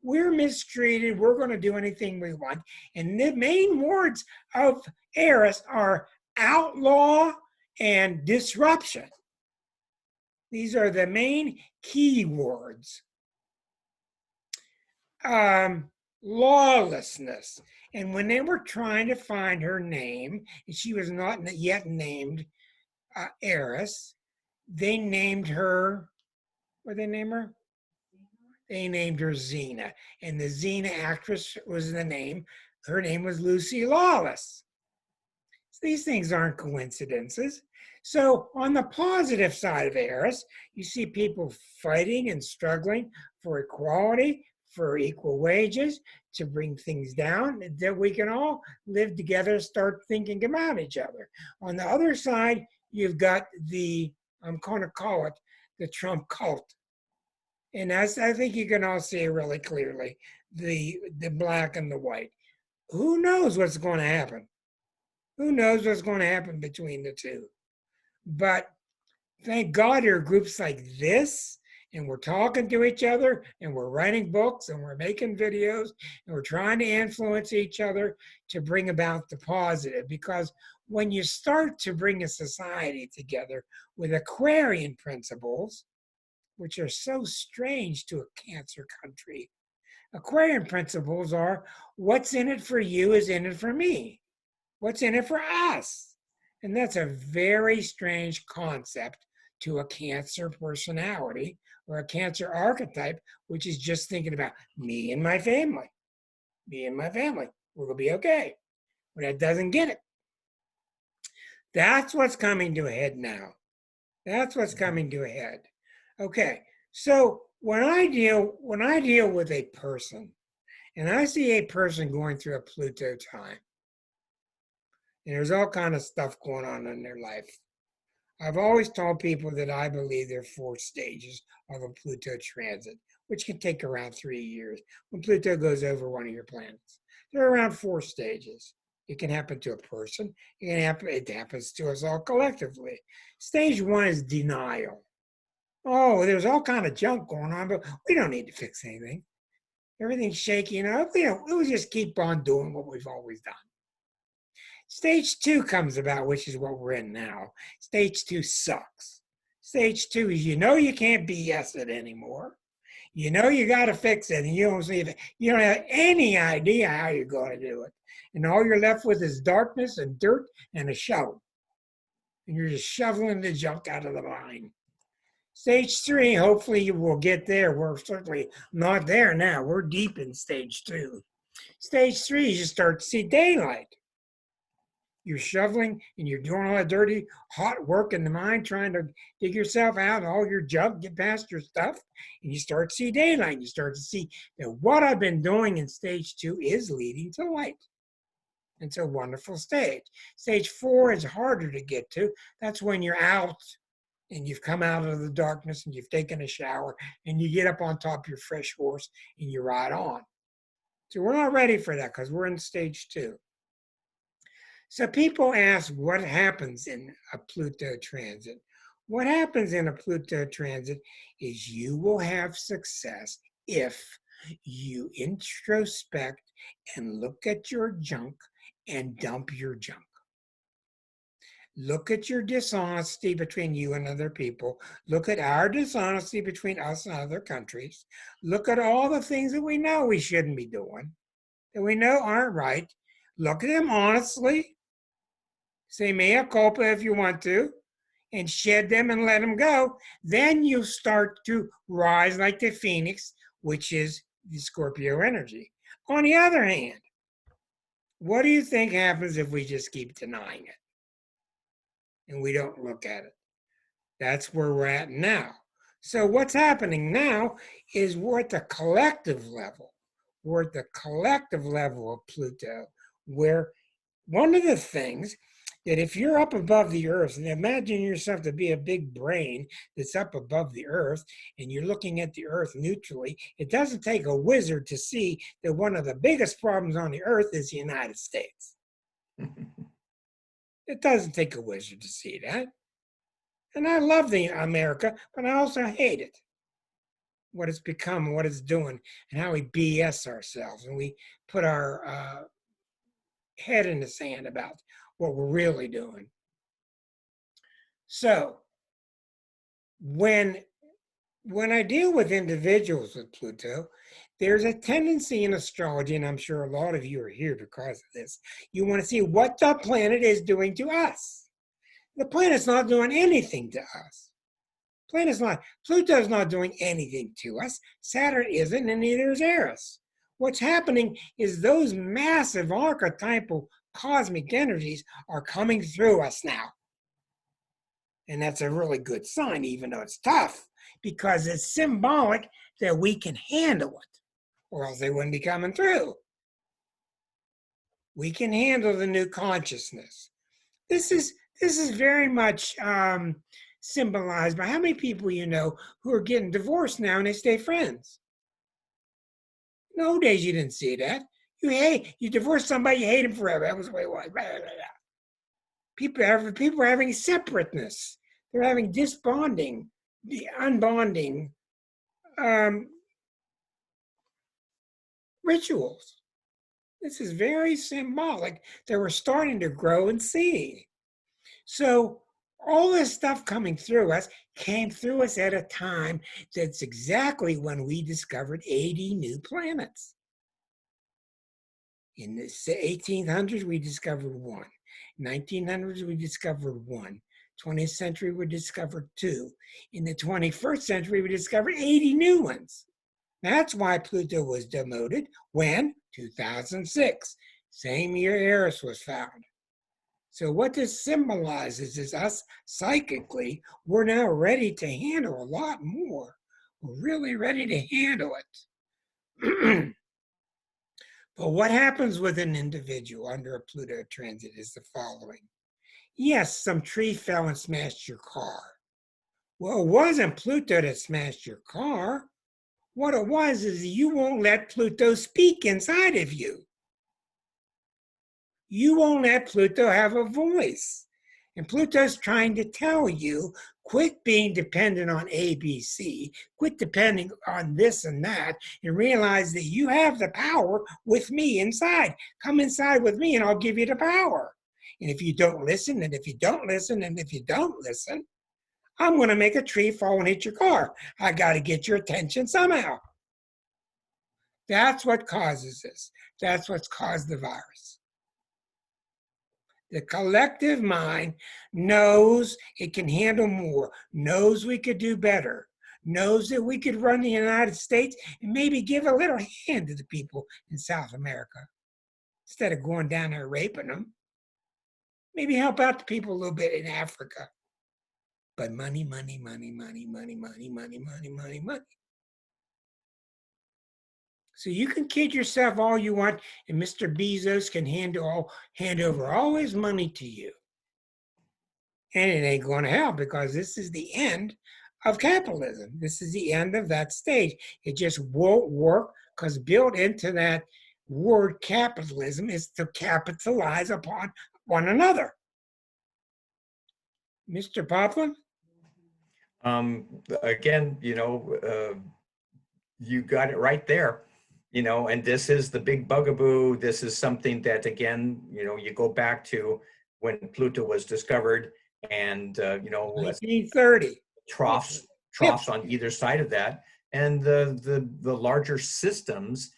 We're mistreated. We're going to do anything we want. And the main words of Eris are outlaw and disruption. These are the main key words. Lawlessness. And when they were trying to find her name, and she was not yet named Eris, they named her, what did they name her? They named her Xena. And the Xena actress was the name. Her name was Lucy Lawless. So these things aren't coincidences. So on the positive side of Eris, you see people fighting and struggling for equality, for equal wages, to bring things down, that we can all live together, start thinking about each other. On the other side, you've got I'm going to call it the Trump cult. And as I think you can all see really clearly, the black and the white. Who knows what's going to happen? Who knows what's going to happen between the two? But thank God there are groups like this and we're talking to each other, and we're writing books, and we're making videos, and we're trying to influence each other to bring about the positive. Because when you start to bring a society together with Aquarian principles, which are so strange to a Cancer country, Aquarian principles are what's in it for you is in it for me. What's in it for us? And that's a very strange concept to a Cancer personality or a Cancer archetype, which is just thinking about me and my family. Me and my family. We're going to be okay. But that doesn't get it. That's what's coming to a head now. That's what's coming to a head. Okay. So when I deal with a person, and I see a person going through a Pluto time, and there's all kind of stuff going on in their life. I've always told people that I believe there are 4 stages of a Pluto transit, which can take around 3 years. When Pluto goes over one of your planets, there are around 4 stages. It can happen to a person. It happens to us all collectively. Stage 1 is denial. Oh, there's all kind of junk going on, but we don't need to fix anything. Everything's shaking up. We'll just keep on doing what we've always done. Stage 2 comes about, which is what we're in now. Stage 2 sucks. Stage 2 is you can't BS it anymore. You got to fix it, and you don't have any idea how you're going to do it. And all you're left with is darkness and dirt and a shovel. And you're just shoveling the junk out of the mine. Stage 3, hopefully you will get there. We're certainly not there now. We're deep in stage 2. Stage 3 is you start to see daylight. You're shoveling and you're doing all that dirty, hot work in the mine, trying to dig yourself out, all your junk, get past your stuff, and you start to see daylight. You start to see that what I've been doing in stage 2 is leading to light. It's a wonderful stage. Stage 4 is harder to get to. That's when you're out and you've come out of the darkness and you've taken a shower and you get up on top of your fresh horse and you ride on. So we're not ready for that because we're in stage 2. So people ask what happens in a Pluto transit. What happens in a Pluto transit is you will have success if you introspect and look at your junk and dump your junk. Look at your dishonesty between you and other people. Look at our dishonesty between us and other countries. Look at all the things that we know we shouldn't be doing, that we know aren't right. Look at them honestly. Say mea culpa if you want to, and shed them and let them go. Then you start to rise like the phoenix, which is the Scorpio energy. On the other hand, what do you think happens if we just keep denying it and we don't look at it? That's where we're at now. So what's happening now is we're at the collective level. We're at the collective level of Pluto, where one of the things that if you're up above the earth, and imagine yourself to be a big brain that's up above the earth, and you're looking at the earth neutrally, it doesn't take a wizard to see that one of the biggest problems on the earth is the United States. It doesn't take a wizard to see that. And I love the America, but I also hate it. What it's become, what it's doing, and how we BS ourselves, and we put our head in the sand about what we're really doing. So when I deal with individuals with Pluto, there's a tendency in astrology, and I'm sure a lot of you are here because of this, you want to see what the planet is doing to us. The planet's not doing anything to us. Pluto's not doing anything to us. Saturn isn't, and neither is Eris. What's happening is those massive archetypal cosmic energies are coming through us now. And that's a really good sign, even though it's tough, because it's symbolic that we can handle it, or else they wouldn't be coming through. We can handle the new consciousness. This is very much symbolized by how many people you know who are getting divorced now and they stay friends. In the old days, you didn't see that. You divorce somebody, you hate him forever. That was the way it was. Blah, blah, blah. People are having separateness. They're having disbonding, the unbonding um, rituals. This is very symbolic that we're starting to grow and see. So all this stuff coming through us came through us at a time that's exactly when we discovered 80 new planets. In the 1800s, we discovered one. 1900s, we discovered one. 20th century, we discovered two. In the 21st century, we discovered 80 new ones. That's why Pluto was demoted when? 2006, same year Eris was found. So what this symbolizes is us psychically, we're now ready to handle a lot more. We're really ready to handle it. But what happens with an individual under a Pluto transit is the following. Yes, some tree fell and smashed your car. Well, it wasn't Pluto that smashed your car. What it was is you won't let Pluto speak inside of you. You won't let Pluto have a voice. And Pluto's trying to tell you, quit being dependent on ABC, quit depending on this and that, and realize that you have the power with me inside. Come inside with me and I'll give you the power. And if you don't listen, and if you don't listen, and if you don't listen, I'm going to make a tree fall and hit your car. I got to get your attention somehow. That's what causes this. That's what's caused the virus. The collective mind knows it can handle more, knows we could do better, knows that we could run the United States and maybe give a little hand to the people in South America instead of going down there raping them. Maybe help out the people a little bit in Africa. But money, money, money, money, money, money, money, money, money, money. So you can kid yourself all you want, and Mr. Bezos can hand over all his money to you. And it ain't going to help because this is the end of capitalism. This is the end of that stage. It just won't work because built into that word capitalism is to capitalize upon one another. Mr. Poplin? Again, you got it right there. And this is the big bugaboo. This is something that, again, you go back to when Pluto was discovered and, 1930. Troughs on either side of that. And the larger systems,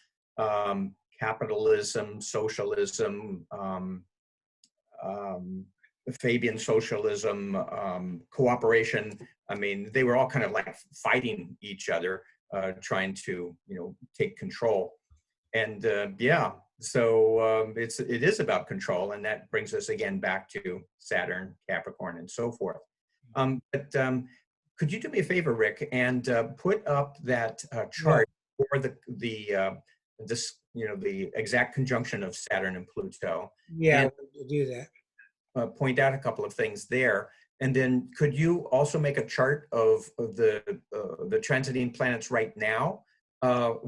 capitalism, socialism, Fabian socialism, cooperation. I mean, they were all kind of like fighting each other, trying to, take control. And so it is about control, and that brings us again back to Saturn, Capricorn, and so forth. But could you do me a favor, Rick, and put up that chart for the exact conjunction of Saturn and Pluto? Yeah, and we'll do that. Point out a couple of things there. And then could you also make a chart of the transiting planets right now?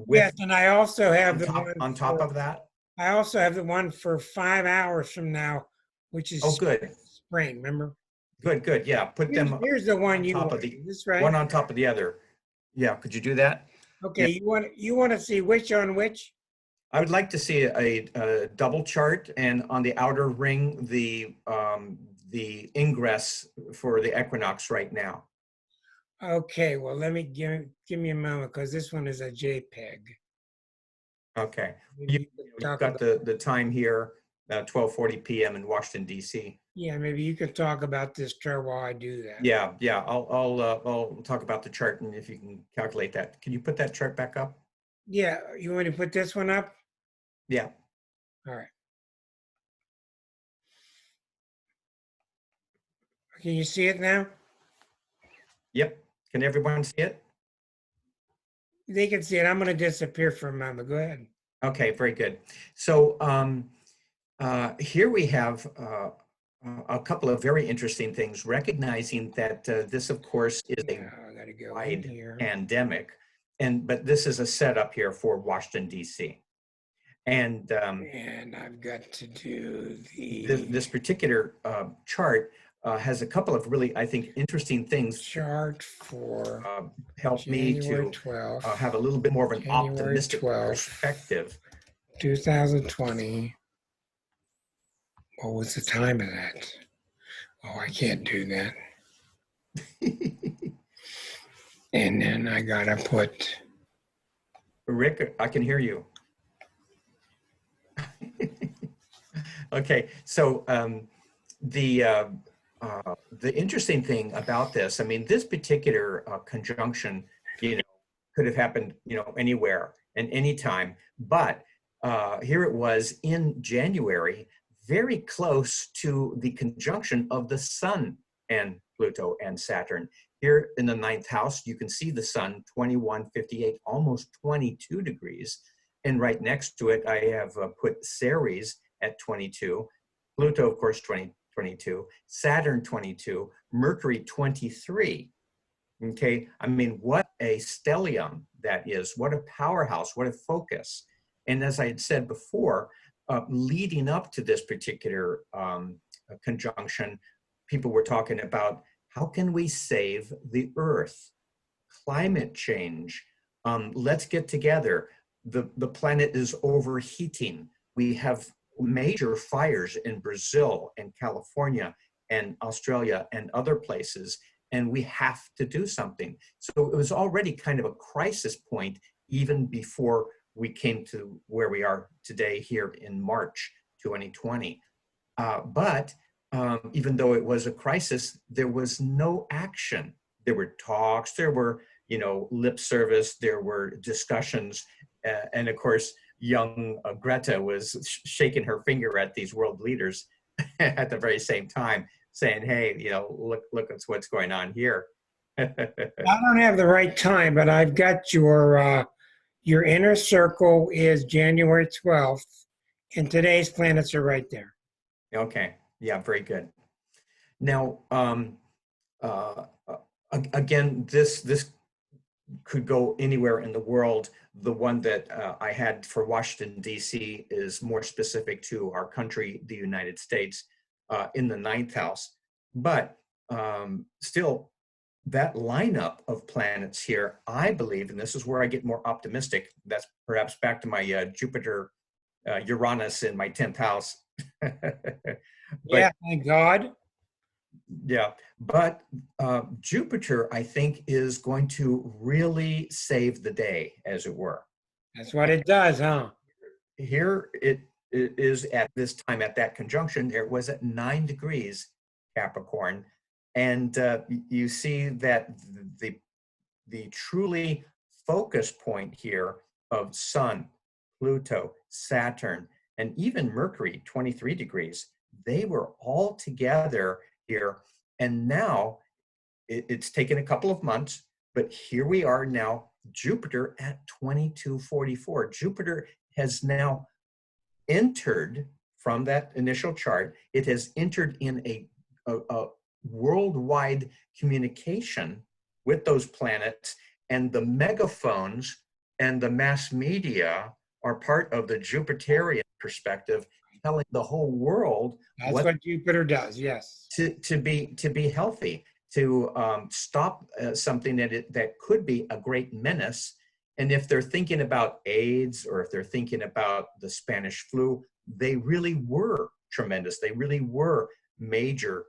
Yes, and I also have on top of that. I also have the one for 5 hours from now, which is good spring. Remember? Good. Yeah, put them. Here's the one you want. Is this right? One on top of the other. Yeah, could you do that? Okay, yeah. You want to see which on which? I would like to see a double chart, and on the outer ring, the ingress for the equinox right now. Okay, well, let me give me a moment because this one is a JPEG. Okay, you've got the time here, 12:40 p.m. in Washington, D.C. Yeah, maybe you could talk about this chart while I do that. Yeah. I'll talk about the chart, and if you can calculate that. Can you put that chart back up? Yeah, you want to put this one up? Yeah. All right. Can you see it now? Yep. Can everyone see it? They can see it. I'm going to disappear for a moment. Go ahead. Okay, very good. So here we have a couple of very interesting things, recognizing that this, of course, is a wide pandemic, but this is a setup here for Washington, D.C. And I've got to do this particular chart has a couple of really, I think, interesting things. Chart for Help me January to 12th, have a little bit more of an January optimistic 12th. perspective. 2020. What was the time of that? Oh, I can't do that. And then I gotta put. Rick, I can hear you. Okay, so the interesting thing about this, I mean, this particular conjunction, could have happened, anywhere and anytime, but here it was in January, very close to the conjunction of the Sun and Pluto and Saturn. Here in the 9th house, you can see the Sun, 2158, almost 22 degrees. And right next to it, I have put Ceres at 22, Pluto, of course, 22, Saturn 22, Mercury 23. Okay, I mean, what a stellium that is, what a powerhouse, what a focus. And as I had said before, leading up to this particular conjunction, people were talking about how can we save the Earth? Climate change, let's get together. The planet is overheating. We have major fires in Brazil and California and Australia and other places, and we have to do something. So it was already kind of a crisis point even before we came to where we are today here in March 2020. But even though it was a crisis, there was no action. There were talks, there were, lip service, there were discussions, and of course, young Greta was shaking her finger at these world leaders at the very same time, saying, "Hey, look at what's going on here." I don't have the right time, but I've got your inner circle is January 12th, and today's planets are right there. Okay. Yeah, very good. Now, again, this could go anywhere in the world. The one that I had for Washington, D.C. is more specific to our country, the United States, in the 9th house. But still, that lineup of planets here, I believe, and this is where I get more optimistic, that's perhaps back to my Jupiter, Uranus in my 10th house. Yeah, thank God. Yeah, but Jupiter, I think, is going to really save the day, as it were. That's what it does, huh? Here it is at this time, at that conjunction, it was at 9 degrees Capricorn. And you see that the truly focus point here of Sun, Pluto, Saturn, and even Mercury, 23 degrees, they were all together here. And now it's taken a couple of months, but here we are now, Jupiter at 2244. Jupiter has now entered from that initial chart. It has entered in a worldwide communication with those planets, and the megaphones and the mass media are part of the Jupiterian perspective, telling the whole world that's what Jupiter does. Yes, to be healthy, to stop something that could be a great menace. And if they're thinking about AIDS, or if they're thinking about the Spanish flu, they really were tremendous. They really were major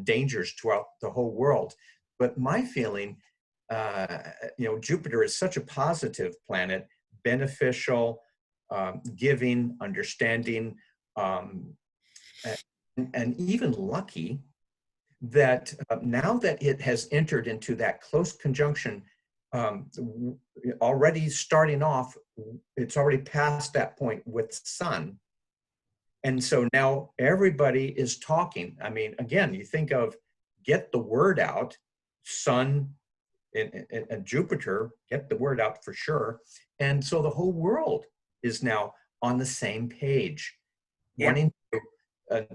dangers throughout the whole world. But my feeling, Jupiter is such a positive planet, beneficial, giving, understanding, and even lucky, that now that it has entered into that close conjunction, already starting off, it's already past that point with Sun. And so now everybody is talking. I mean, again, you think of get the word out, Sun and Jupiter, get the word out for sure. And so the whole world is now on the same page, wanting to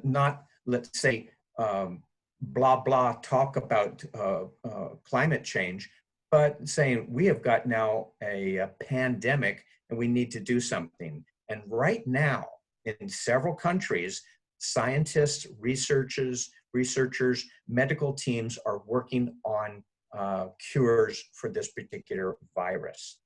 not, let's say, blah, blah, talk about climate change, but saying we have got now a pandemic and we need to do something. And right now, in several countries, scientists, researchers, medical teams are working on cures for this particular virus.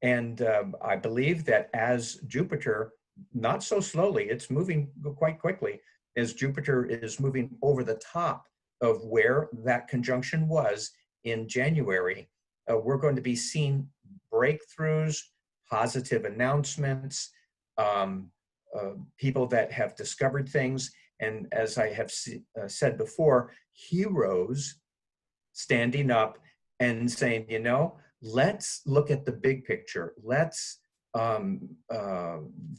And I believe that as Jupiter, not so slowly, it's moving quite quickly, as Jupiter is moving over the top of where that conjunction was in January, we're going to be seeing breakthroughs, positive announcements, people that have discovered things, and as I have said before, heroes standing up and saying, you know, let's look at the big picture. Let's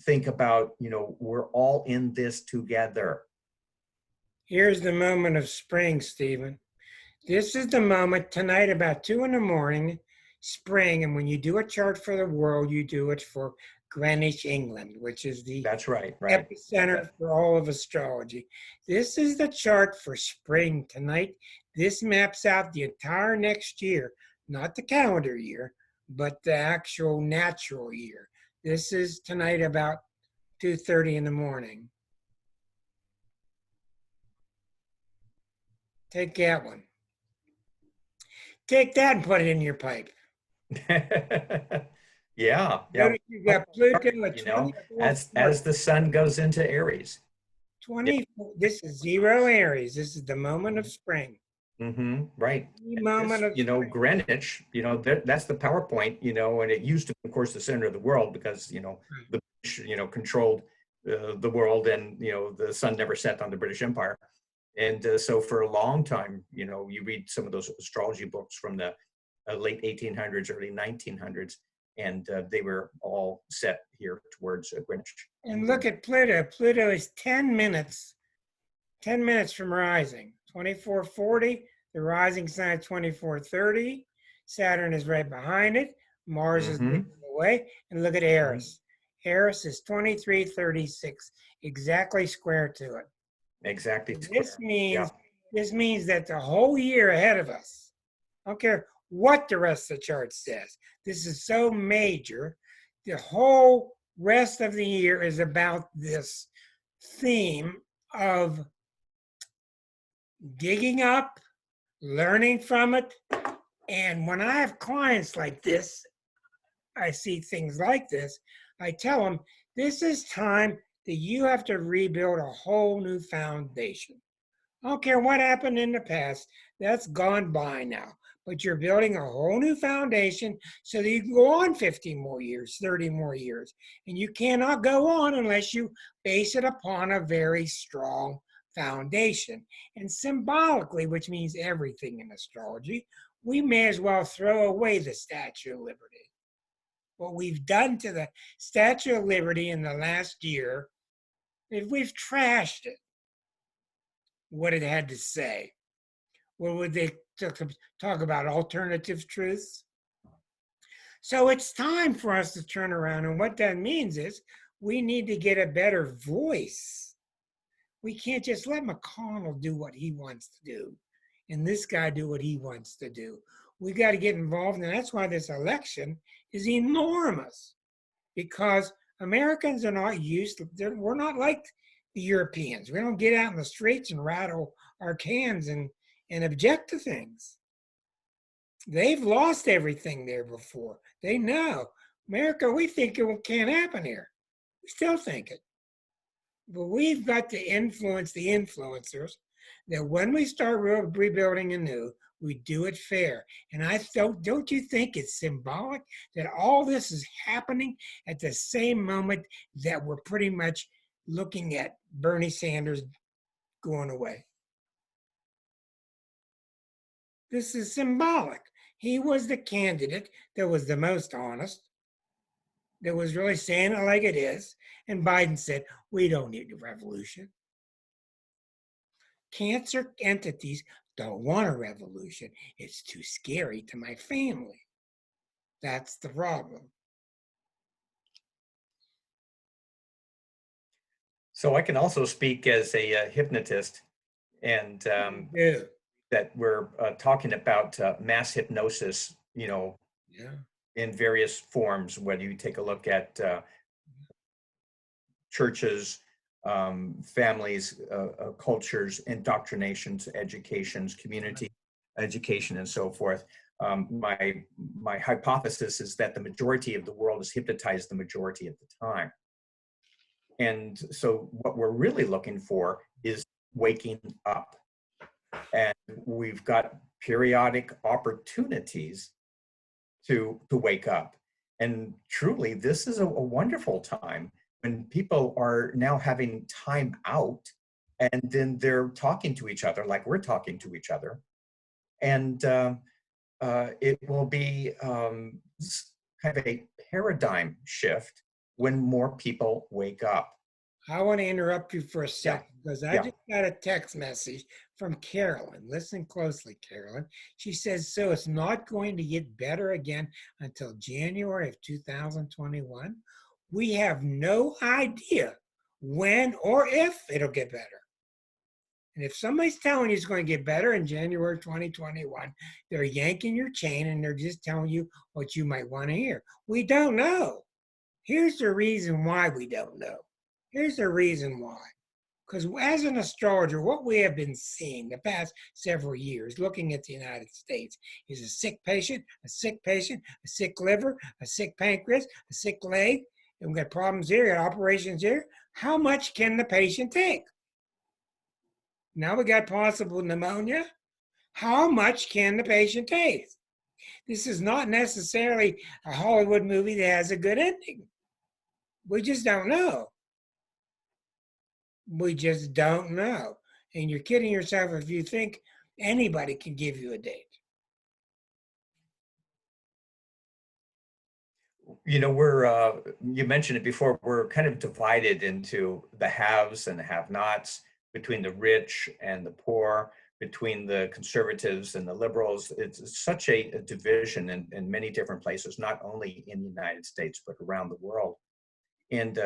think about, you know, we're all in this together. Here's the moment of spring, Stephen. This is the moment tonight about 2 in the morning, spring. And when you do a chart for the world, you do it for Greenwich, England, which is the That's right. epicenter for all of astrology. This is the chart for spring tonight. This maps out the entire next year, not the calendar year, but the actual natural year. This is tonight about 2:30 in the morning. Take that one. Take that and put it in your pipe. Yeah. You got Pluto at you know, 24. as the sun goes into Aries. 24. This is 0 Aries. This is the moment of spring. Right. The moment of you know, spring. Greenwich, you know, that's the PowerPoint, you know, and it used to be, of course, the center of the world because, you know, the British, you know, controlled the world, and, you know, the sun never set on the British Empire. And so for a long time, you know, you read some of those astrology books from the late 1800s, early 1900s, and they were all set here towards Greenwich. And look at Pluto. Pluto is 10 minutes from rising. 2440, the rising sign 2430. Saturn is right behind it. Mars is away. And look at Eris. Eris is 2336, exactly square to it. Exactly. This means that the whole year ahead of us, I don't care what the rest of the chart says, this is so major. The whole rest of the year is about this theme of digging up, learning from it. And when I have clients like this, I see things like this, I tell them, this is time that you have to rebuild a whole new foundation. I don't care what happened in the past, that's gone by now. But you're building a whole new foundation so that you can go on 50 more years, 30 more years. And you cannot go on unless you base it upon a very strong foundation. And symbolically, which means everything in astrology, we may as well throw away the Statue of Liberty. What we've done to the Statue of Liberty in the last year is we've trashed it. What it had to say. What would they talk about? Alternative truths? So it's time for us to turn around. And what that means is we need to get a better voice. We can't just let McConnell do what he wants to do and this guy do what he wants to do. We got to get involved. And that's why this election is enormous, because Americans are not used to, we're not like the Europeans. We don't get out in the streets and rattle our cans and object to things. They've lost everything there before. They know. America, we think it can't happen here. We still think it. But we've got to influence the influencers that when we start rebuilding anew, we do it fair. And don't you think it's symbolic that all this is happening at the same moment that we're pretty much looking at Bernie Sanders going away? This is symbolic. He was the candidate that was the most honest, that was really saying it like it is. And Biden said, we don't need a revolution. Cancer entities don't want a revolution. It's too scary to my family. That's the problem. So I can also speak as a hypnotist, and that we're talking about mass hypnosis, you know, in various forms, whether you take a look at churches, families, cultures, indoctrinations, educations, community education, and so forth. My hypothesis is that the majority of the world is hypnotized the majority of the time. And so what we're really looking for is waking up. And we've got periodic opportunities to wake up. And truly, this is a wonderful time when people are now having time out, and then they're talking to each other like we're talking to each other. And it will be kind of a paradigm shift when more people wake up. I want to interrupt you for a second because I just got a text message from Carolyn. Listen closely, Carolyn. She says, so it's not going to get better again until January of 2021. We have no idea when or if it'll get better. And if somebody's telling you it's going to get better in January 2021, they're yanking your chain and they're just telling you what you might want to hear. We don't know. Here's the reason why we don't know. Here's the reason why. Because as an astrologer, what we have been seeing the past several years, looking at the United States, is a sick patient, a sick liver, a sick pancreas, a sick leg, and we've got problems here, got operations here. How much can the patient take? Now we got possible pneumonia. How much can the patient take? This is not necessarily a Hollywood movie that has a good ending. We just don't know. We just don't know. And you're kidding yourself if you think anybody can give you a date. You know, you mentioned it before, we're kind of divided into the haves and the have-nots, between the rich and the poor, between the conservatives and the liberals. It's such a division in many different places, not only in the United States, but around the world. And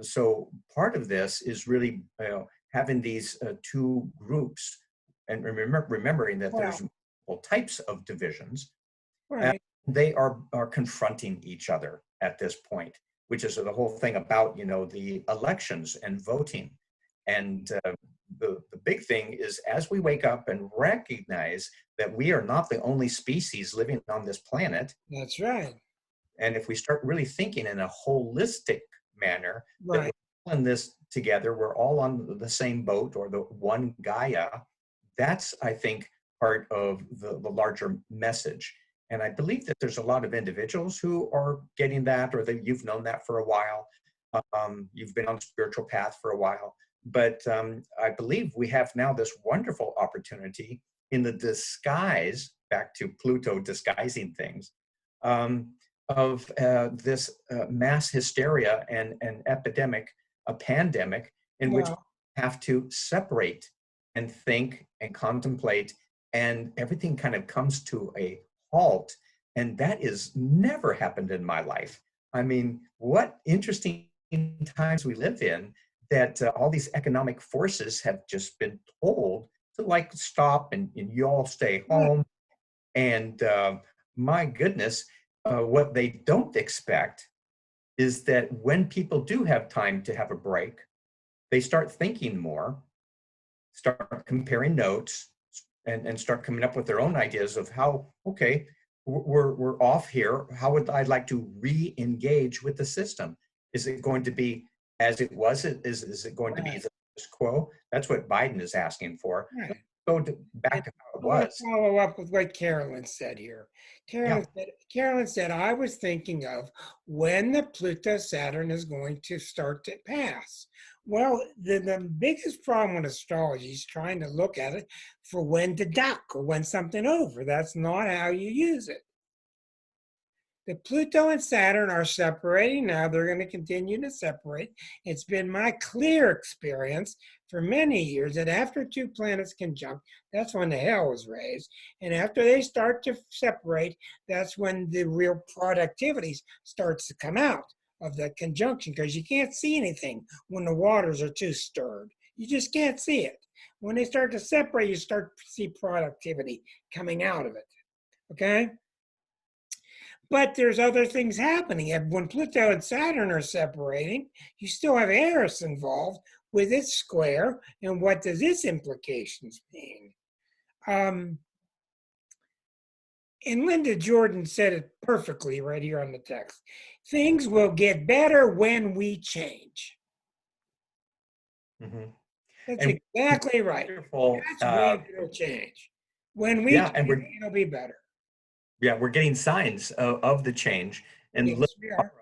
so part of this is really having these two groups, and remembering that there's multiple types of divisions. Right. And they are confronting each other at this point, which is the whole thing about, you know, the elections and voting. And the big thing is, as we wake up and recognize that we are not the only species living on this planet. That's right. And if we start really thinking in a holistic manner, right, that we're all in this together, we're all on the same boat, or the one Gaia, that's, I think, part of the larger message. And I believe that there's a lot of individuals who are getting that, or that you've known that for a while. You've been on the spiritual path for a while. But I believe we have now this wonderful opportunity in the disguise, back to Pluto disguising things, of this mass hysteria and an epidemic, a pandemic, in which we have to separate and think and contemplate, and everything kind of comes to a halt. And that has never happened in my life. I mean, what interesting times we live in, that all these economic forces have just been told to, like, stop and you all stay home. And my goodness, what they don't expect is that when people do have time to have a break, they start thinking more, start comparing notes, and start coming up with their own ideas of how, okay, we're off here. How would I like to re-engage with the system? Is it going to be as it was? Is it going to be the status quo? That's what Biden is asking for. right. Go back to how it was. Follow up with what Carolyn said here. Carolyn said, I was thinking of when the Pluto-Saturn is going to start to pass. Well, the biggest problem with astrology is trying to look at it for when to duck or when something over. That's not how you use it. The Pluto and Saturn are separating now. They're going to continue to separate. It's been my clear experience for many years that after two planets conjunct, that's when the hell was raised. And after they start to separate, that's when the real productivity starts to come out of that conjunction, because you can't see anything when the waters are too stirred. You just can't see it. When they start to separate, you start to see productivity coming out of it. Okay? But there's other things happening. When Pluto and Saturn are separating, you still have Eris involved with its square, and what does its implications mean? And Linda Jordan said it perfectly right here on the text. Things will get better when we change. Mm-hmm. That's And exactly right. wonderful, That's when it'll change. When we yeah, and change, it'll be better. we're getting signs of the change. And Yes, we are.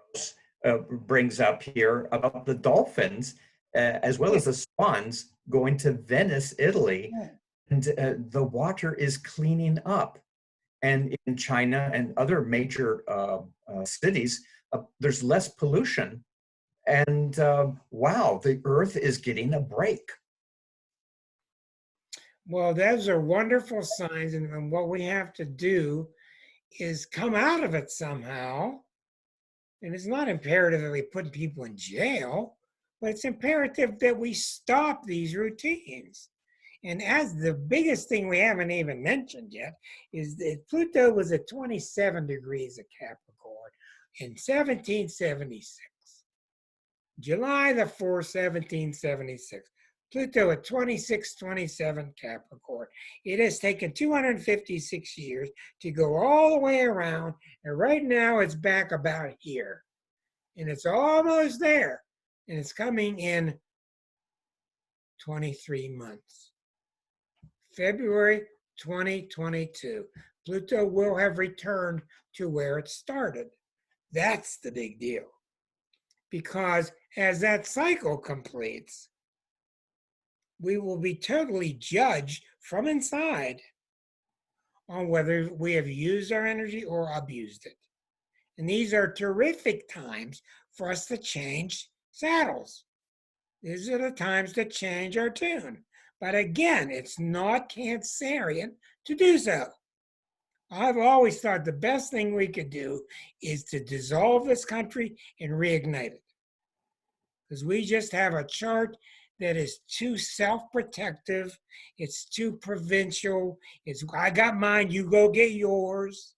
brings up here about the dolphins, as well as the swans going to Venice, Italy, and the water is cleaning up. And in China and other major cities, there's less pollution. And wow, the earth is getting a break. Well, those are wonderful signs. And what we have to do is come out of it somehow. And it's not imperative that we put people in jail, but it's imperative that we stop these routines. And as the biggest thing we haven't even mentioned yet is that Pluto was at 27 degrees of Capricorn in 1776. July the 4th, 1776. Pluto at 2627 Capricorn. It has taken 256 years to go all the way around, and right now it's back about here. And it's almost there, and it's coming in 23 months. February 2022. Pluto will have returned to where it started. That's the big deal. Because as that cycle completes, we will be totally judged from inside on whether we have used our energy or abused it. And these are terrific times for us to change saddles. These are the times to change our tune. But again, it's not Cancerian to do so. I've always thought the best thing we could do is to dissolve this country and reignite it. Because we just have a chart that is too self-protective. It's too provincial. It's, I got mine, you go get yours.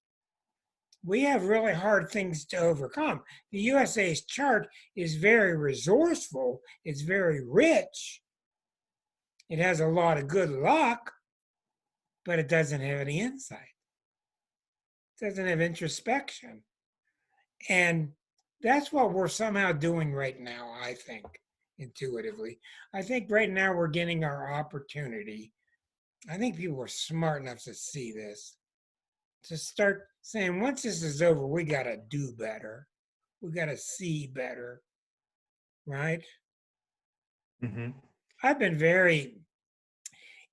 We have really hard things to overcome. The USA's chart is very resourceful. It's very rich. It has a lot of good luck, but it doesn't have any insight. It doesn't have introspection. And that's what we're somehow doing right now, I think, intuitively. I think right now we're getting our opportunity. I think people are smart enough to see this, to start saying, once this is over, we got to do better. We got to see better, right? Mm-hmm. I've been very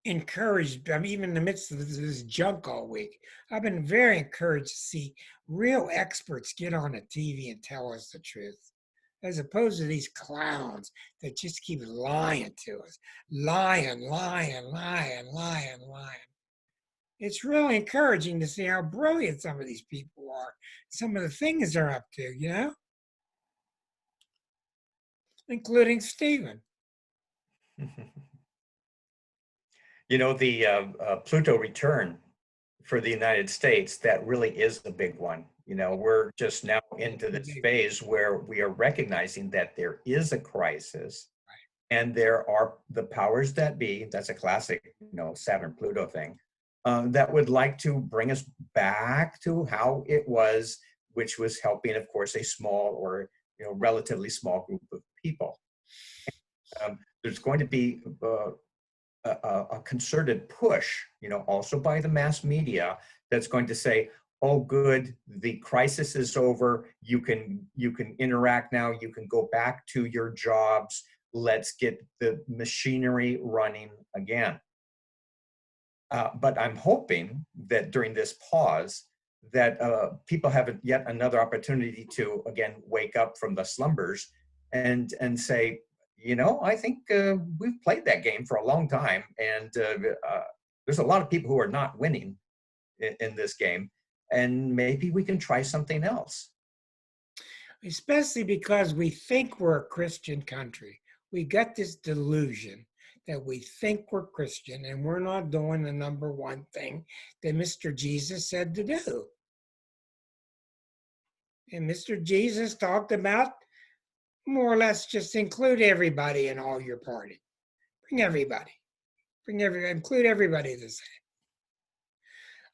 encouraged. I'm even in the midst of this junk all week. I've been very encouraged to see real experts get on the TV and tell us the truth, as opposed to these clowns that just keep lying to us. Lying. It's really encouraging to see how brilliant some of these people are, some of the things they're up to, you know? Including Stephen. You know, the Pluto return for the United States, that really is the big one. You know, we're just now into this phase where we are recognizing that there is a crisis, and there are the powers that be. That's a classic, you know, Saturn Pluto thing, that would like to bring us back to how it was, which was helping, of course, a small or, you know, relatively small group of people. There's going to be a concerted push, you know, also by the mass media, that's going to say, oh, good, the crisis is over. You can interact now. You can go back to your jobs. Let's get the machinery running again. But I'm hoping that during this pause, that people have yet another opportunity to, again, wake up from the slumbers and say, you know, I think we've played that game for a long time, and there's a lot of people who are not winning in this game, and maybe we can try something else. Especially because we think we're a Christian country. We got this delusion that we think we're Christian and we're not doing the number one thing that Mr. Jesus said to do. And Mr. Jesus talked about more or less just include everybody in all your party. Bring everybody. Include everybody the same.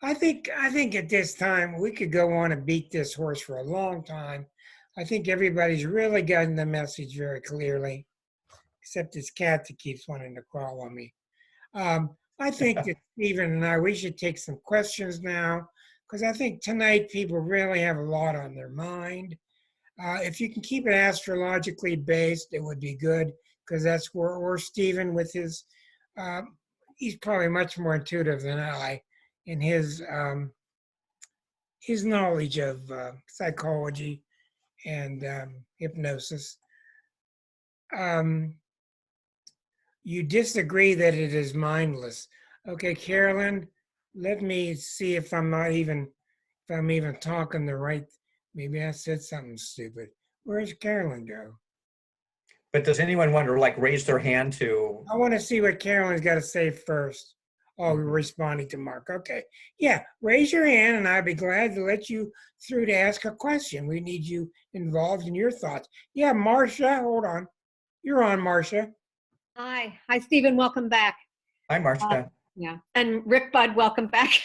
I think at this time we could go on and beat this horse for a long time. I think everybody's really gotten the message very clearly, except this cat that keeps wanting to crawl on me. I think that Stephen and I, we should take some questions now, because I think tonight people really have a lot on their mind. If you can keep it astrologically based, it would be good, because that's where, or Stephen with his, he's probably much more intuitive than I in his knowledge of psychology and hypnosis. You disagree that it is mindless. Okay, Carolyn, let me see if I'm even talking the right. Maybe I said something stupid. Where's Carolyn go? But does anyone want to like raise their hand to? I want to see what Carolyn's got to say first. Oh, we're responding to Mark. Okay. Yeah, raise your hand and I'd be glad to let you through to ask a question. We need you involved in your thoughts. Yeah, Marcia, hold on. You're on, Marcia. Hi, Stephen. Welcome back. Hi, Marcia. Yeah, and Rick Budd, welcome back.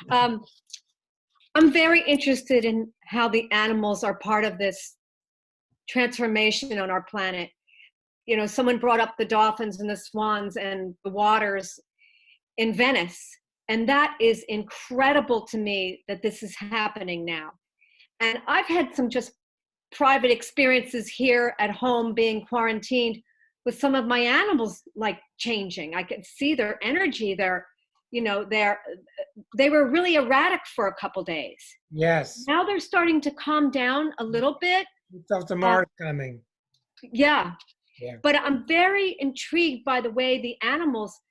I'm very interested in how the animals are part of this transformation on our planet. You know, someone brought up the dolphins and the swans and the waters in Venice, and that is incredible to me that this is happening now. And I've had some just private experiences here at home being quarantined with some of my animals like changing. I could see their energy. They were really erratic for a couple days. Yes. Now they're starting to calm down a little bit. You felt the Mars coming. Yeah. Yeah. But I'm very intrigued by the way the animals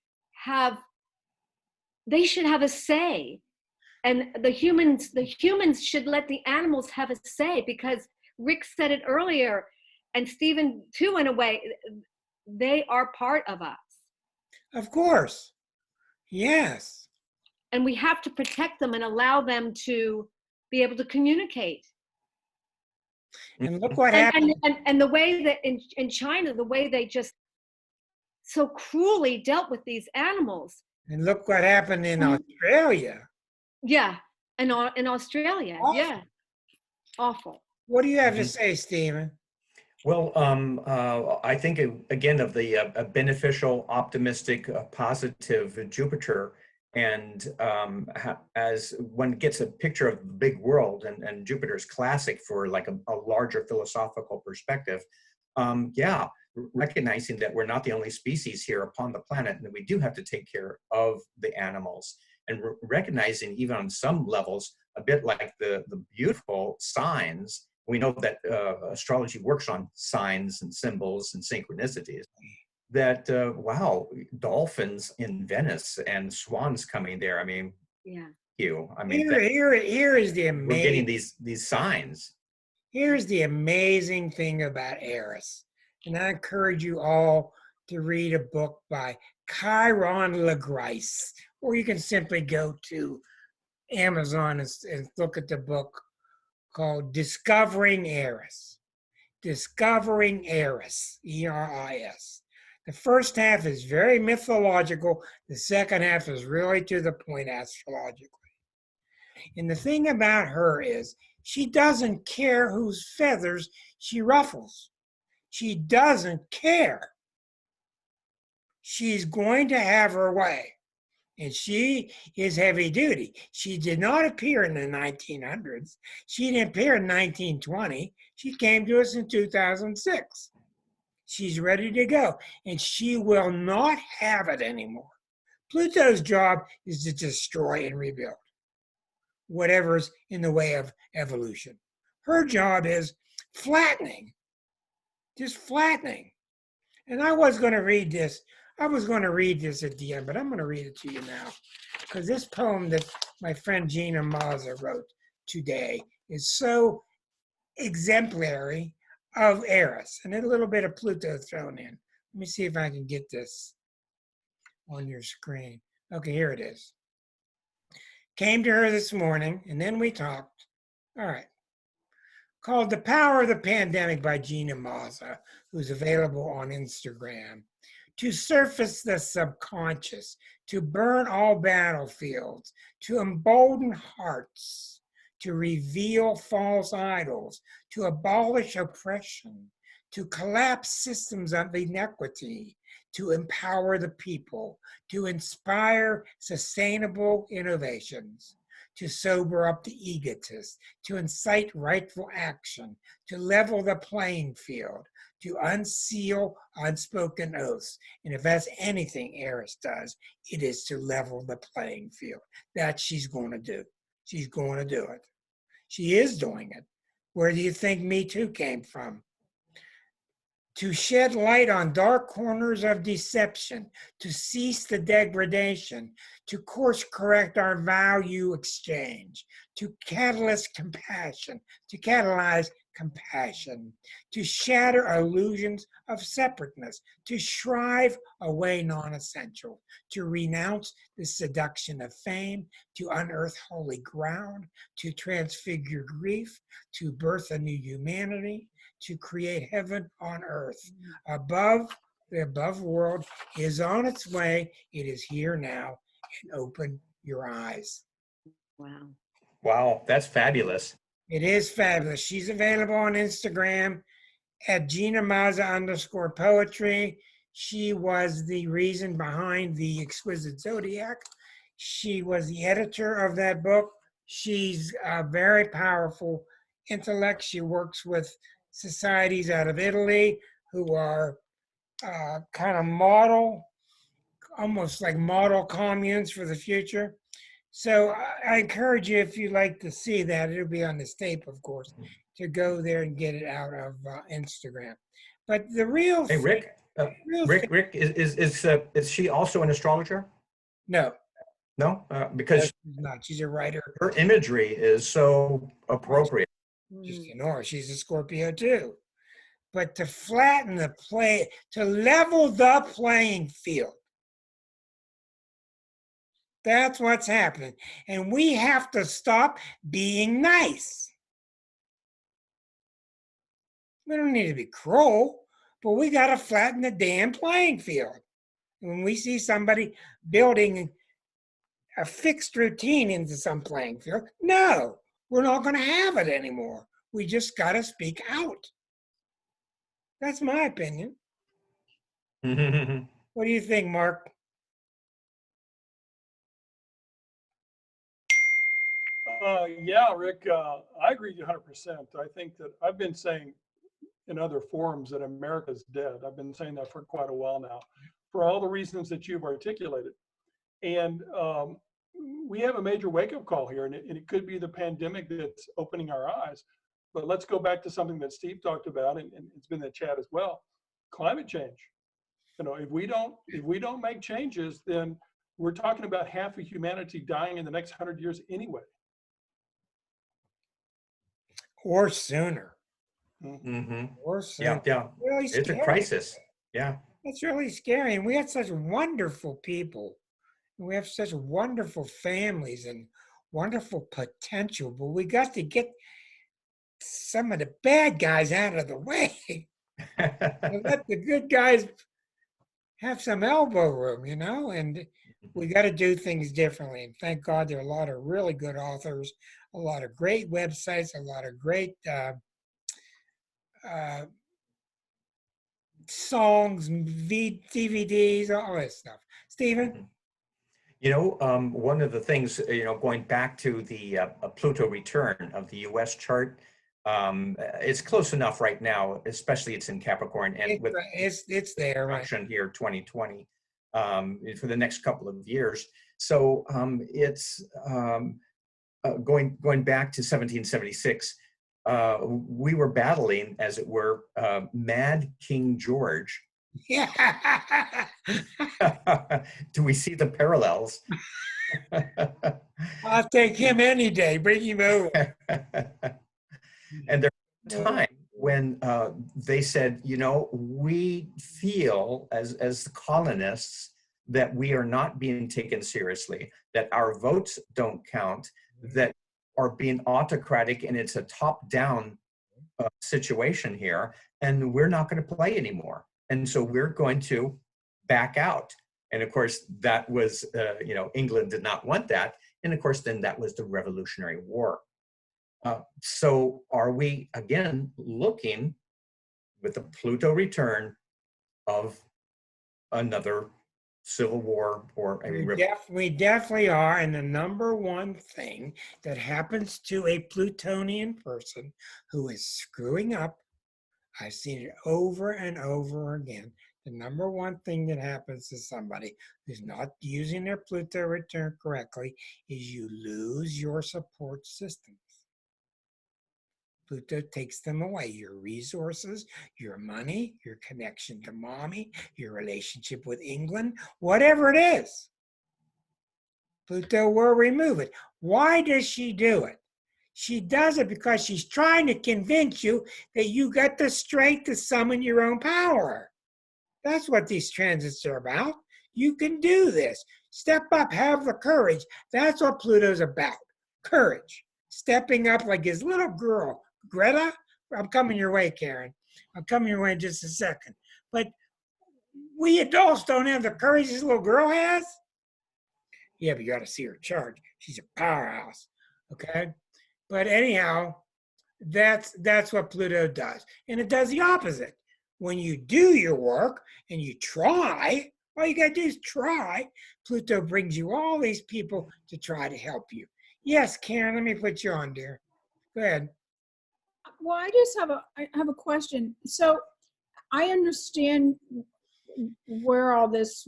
they should have a say. And the humans should let the animals have a say, because Rick said it earlier, and Stephen too, in a way, they are part of us. Of course. Yes. And we have to protect them and allow them to be able to communicate. And look what happened. And the way that in China, the way they just so cruelly dealt with these animals. And look what happened in Australia. Yeah. And in Australia. Awful. Yeah. Awful. What do you have to say, Stephen? Well, I think, again, of the beneficial, optimistic, positive Jupiter. And as one gets a picture of the big world, and Jupiter's classic for like a larger philosophical perspective, recognizing that we're not the only species here upon the planet, and that we do have to take care of the animals, and recognizing even on some levels, a bit like the beautiful signs. We know that astrology works on signs and symbols and synchronicities. That wow, dolphins in Venice and swans coming there. I mean, yeah. Here is the amazing. We're getting these signs. Here's the amazing thing about Eris, and I encourage you all to read a book by Chiron LaGrice, or you can simply go to Amazon and look at the book called Discovering Eris. Discovering Eris, E-R-I-S. The first half is very mythological. The second half is really to the point astrologically. And the thing about her is she doesn't care whose feathers she ruffles. She doesn't care. She's going to have her way. And she is heavy duty. She did not appear in the 1900s. She didn't appear in 1920. She came to us in 2006. She's ready to go. And she will not have it anymore. Pluto's job is to destroy and rebuild whatever's in the way of evolution. Her job is flattening. Just flattening. And I was going to read this. I was going to read this at the end, but I'm going to read it to you now. Because this poem that my friend Gina Mazza wrote today is so exemplary of Eris, and a little bit of Pluto thrown in. Let me see if I can get this on your screen. Okay, here it is. Came to her this morning, and then we talked. All right. called The Power of the Pandemic by Gina Mazza, who's available on Instagram. To surface the subconscious, to burn all battlefields, to embolden hearts, to reveal false idols, to abolish oppression, to collapse systems of inequity, to empower the people, to inspire sustainable innovations, to sober up the egotists, to incite rightful action, to level the playing field, to unseal unspoken oaths. And if that's anything Eris does, it is to level the playing field. That she's going to do. She's going to do it. She is doing it. Where do you think Me Too came from? To shed light on dark corners of deception, to cease the degradation, to course correct our value exchange, to catalyze compassion, to shatter illusions of separateness, to shrive away non-essential, to renounce the seduction of fame, to unearth holy ground, to transfigure grief, to birth a new humanity, to create heaven on earth. The above world is on its way. It is here now. And open your eyes. Wow. Wow, that's fabulous. It is fabulous. She's available on Instagram at Gina Mazza _poetry. She was the reason behind the Exquisite Zodiac. She was the editor of that book. She's a very powerful intellect. She works with societies out of Italy who are kind of model, almost like model communes for the future. So I encourage you, if you'd like to see that, it'll be on this tape, of course, to go there and get it out of Instagram. But the real Hey, Rick, Rick, is she also an astrologer? No. No, because she's not. She's a writer. Her imagery is so appropriate. Just ignore. She's a Scorpio too. But to flatten the play, to level the playing field. That's what's happening. And we have to stop being nice. We don't need to be cruel, but we got to flatten the damn playing field. When we see somebody building a fixed routine into some playing field, no, we're not going to have it anymore. We just got to speak out. That's my opinion. What do you think, Mark? Yeah, Rick, I agree 100%. I think that I've been saying in other forums that America's dead. I've been saying that for quite a while now, for all the reasons that you've articulated. And we have a major wake-up call here, and it could be the pandemic that's opening our eyes. But let's go back to something that Steve talked about, and it's been in the chat as well: climate change. You know, if we don't make changes, then we're talking about half of humanity dying in the next 100 years anyway. Or sooner. Mm-hmm. Or sooner. Yeah. Really it's a crisis. Yeah. It's really scary. And we have such wonderful people. And we have such wonderful families and wonderful potential. But we got to get some of the bad guys out of the way. And let the good guys have some elbow room, you know? And we got to do things differently. And thank God there are a lot of really good authors, a lot of great websites, a lot of great songs, DVDs, all that stuff. Stephen? You know, one of the things, you know, going back to the Pluto return of the U.S. chart, it's close enough right now, especially it's in Capricorn, and it's there, right? Here 2020 for the next couple of years. So it's going back to 1776. We were battling, as it were, Mad King George. Yeah. Do we see the parallels? I'll take him any day. Bring him over. And there was a time when they said, you know, we feel as the colonists that we are not being taken seriously, that our votes don't count, that are being autocratic, and it's a top-down situation here, and we're not going to play anymore. And so we're going to back out. And of course, that was, England did not want that. And of course, then that was the Revolutionary War. So are we, again, looking with the Pluto return of another civil war or a we definitely are. And the number one thing that happens to a Plutonian person who is screwing up, I've seen it over and over again. The number one thing that happens to somebody who's not using their Pluto return correctly is you lose your support systems. Pluto takes them away, your resources, your money, your connection to mommy, your relationship with England, whatever it is. Pluto will remove it. Why does she do it? She does it because she's trying to convince you that you got the strength to summon your own power. That's what these transits are about. You can do this. Step up, have the courage. That's what Pluto's about. Courage. Stepping up like his little girl. Greta, I'm coming your way, Karen. I'm coming your way in just a second. But we adults don't have the courage this little girl has. Yeah, but you got to see her chart. She's a powerhouse. Okay? But anyhow, that's what Pluto does. And it does the opposite. When you do your work and you try, all you got to do is try. Pluto brings you all these people to try to help you. Yes, Karen, let me put you on, dear. Go ahead. Well, I just have a question. So I understand where all this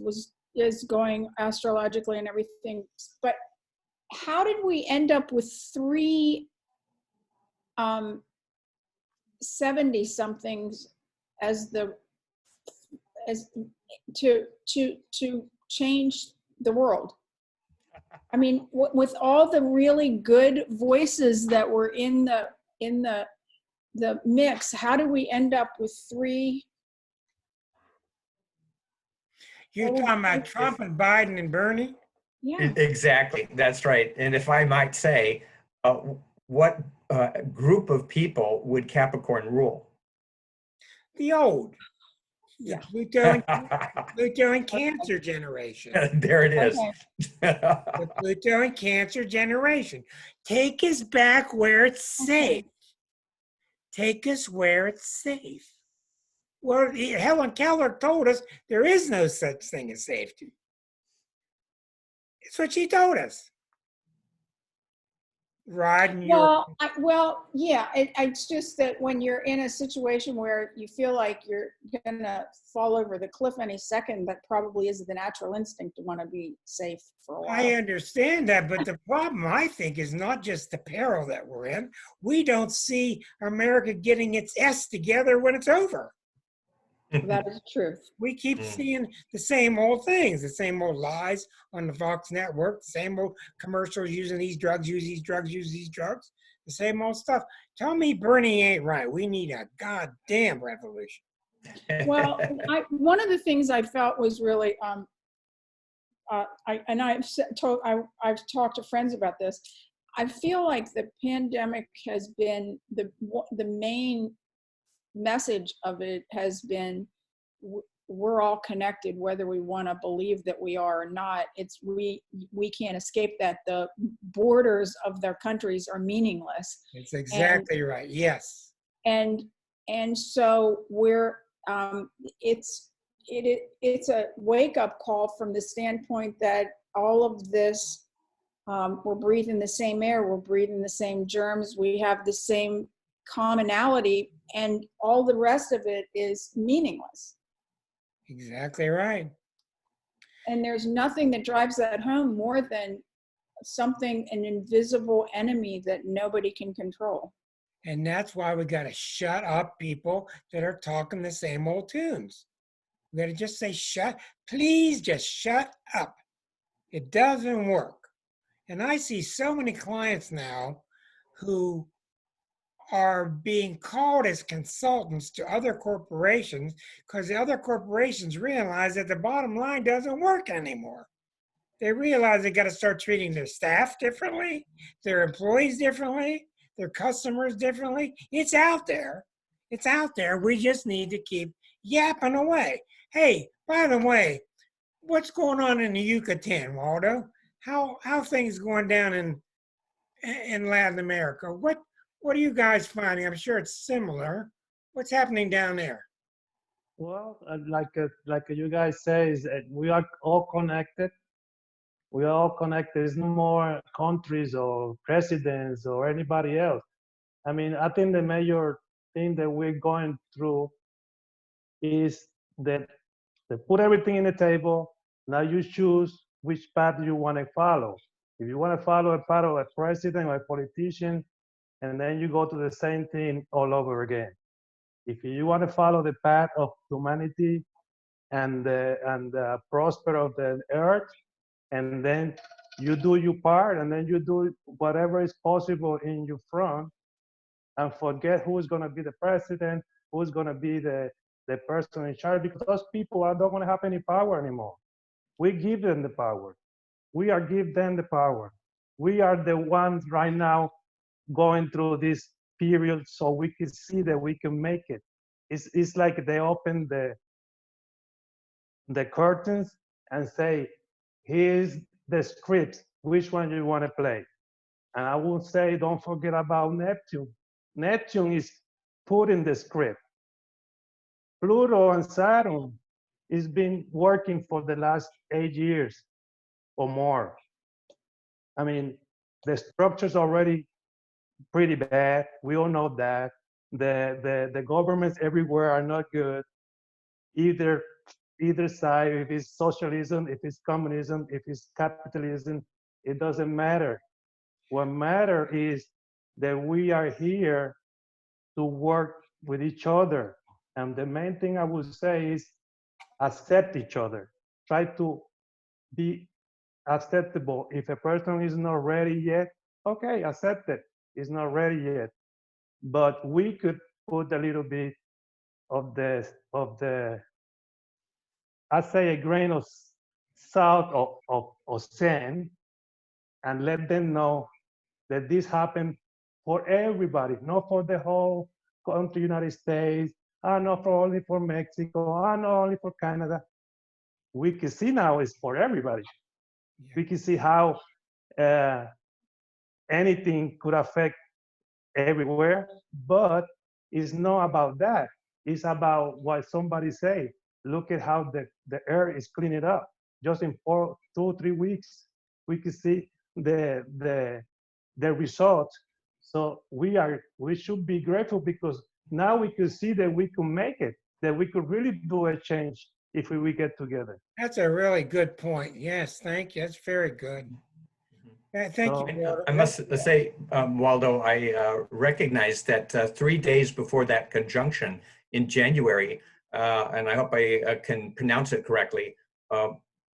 is going astrologically and everything, but how did we end up with 3 70 somethings as to change the world? I mean, with all the really good voices that were in the mix, how did we end up with 3? You're talking about Trump and Biden and Bernie? Yeah. Exactly. That's right. And if I might say, what group of people would Capricorn rule? The old. Yeah. Pluto and Cancer generation. There it is. Okay. The Pluto and Cancer generation. Take us back where it's safe. Take us where it's safe. Well, Helen Keller told us there is no such thing as safety. It's what she told us. Riding Yeah. It's just that when you're in a situation where you feel like you're gonna fall over the cliff any second, that probably is the natural instinct to want to be safe for a while. I understand that, but the problem, I think, is not just the peril that we're in. We don't see America getting its S together when it's over. That is truth. We keep seeing the same old things, the same old lies on the Fox network, the same old commercials using these drugs, use these drugs, use these drugs, the same old stuff. Tell me Bernie ain't right. We need a goddamn revolution. Well, one of the things I felt was really, I've talked to friends about this. I feel like the pandemic has been the main message of it has been we're all connected, whether we want to believe that we are or not. It's we can't escape that. The borders of their countries are meaningless. It's exactly right. Yes. And so we're it's a wake-up call from the standpoint that all of this, we're breathing the same air, we're breathing the same germs, we have the same commonality, and all the rest of it is meaningless. Exactly right. And there's nothing that drives that home more than an invisible enemy that nobody can control. And that's why we got to shut up people that are talking the same old tunes. We got to just say, please just shut up. It doesn't work. And I see so many clients now who are being called as consultants to other corporations because the other corporations realize that the bottom line doesn't work anymore. They realize they got to start treating their staff differently, their employees differently. their customers differently. It's out there. It's out there. We just need to keep yapping away. Hey, by the way, what's going on in the Yucatan, Waldo? How things going down in Latin America? What are you guys finding? I'm sure it's similar. What's happening down there? Well, like you guys say, is that we are all connected. We are all connected. There's no more countries or presidents or anybody else. I mean, I think the major thing that we're going through is that they put everything in the table. Now you choose which path you want to follow. If you want to follow a path of a president or a politician, and then you go to the same thing all over again. If you want to follow the path of humanity and the prosper of the earth, and then you do your part, and then you do whatever is possible in your front, and forget who's going to be the president, who's going to be the person in charge, because those people don't going to have any power anymore. We give them the power. We are give them the power. We are the ones right now going through this period so we can see that we can make it. It's like they open the curtains and say, here's the script, which one you want to play. And I will say, don't forget about Neptune. Neptune is putting the script. Pluto and Saturn has been working for the last 8 years or more. I mean, the structure's already pretty bad. We all know that. The governments everywhere are not good. Either side, if it's socialism, if it's communism, if it's capitalism, it doesn't matter. What matters is that we are here to work with each other. And the main thing I would say is accept each other. Try to be acceptable. If a person is not ready yet, okay, accept it. It's not ready yet. But we could put a little bit of the I say a grain of salt of sand, and let them know that this happened for everybody, not for the whole country, United States, not for only for Mexico, not only for Canada. We can see now it's for everybody. Yeah. We can see how anything could affect everywhere, but it's not about that. It's about what somebody say. Look at how the air is cleaning up. Just in 2 or 3 weeks, we can see the results. So we should be grateful, because now we can see that we can make it, that we could really do a change if we get together. That's a really good point. Yes, thank you. That's very good. Thank you. I must say, Waldo, I recognize that 3 days before that conjunction in January, and I hope I can pronounce it correctly,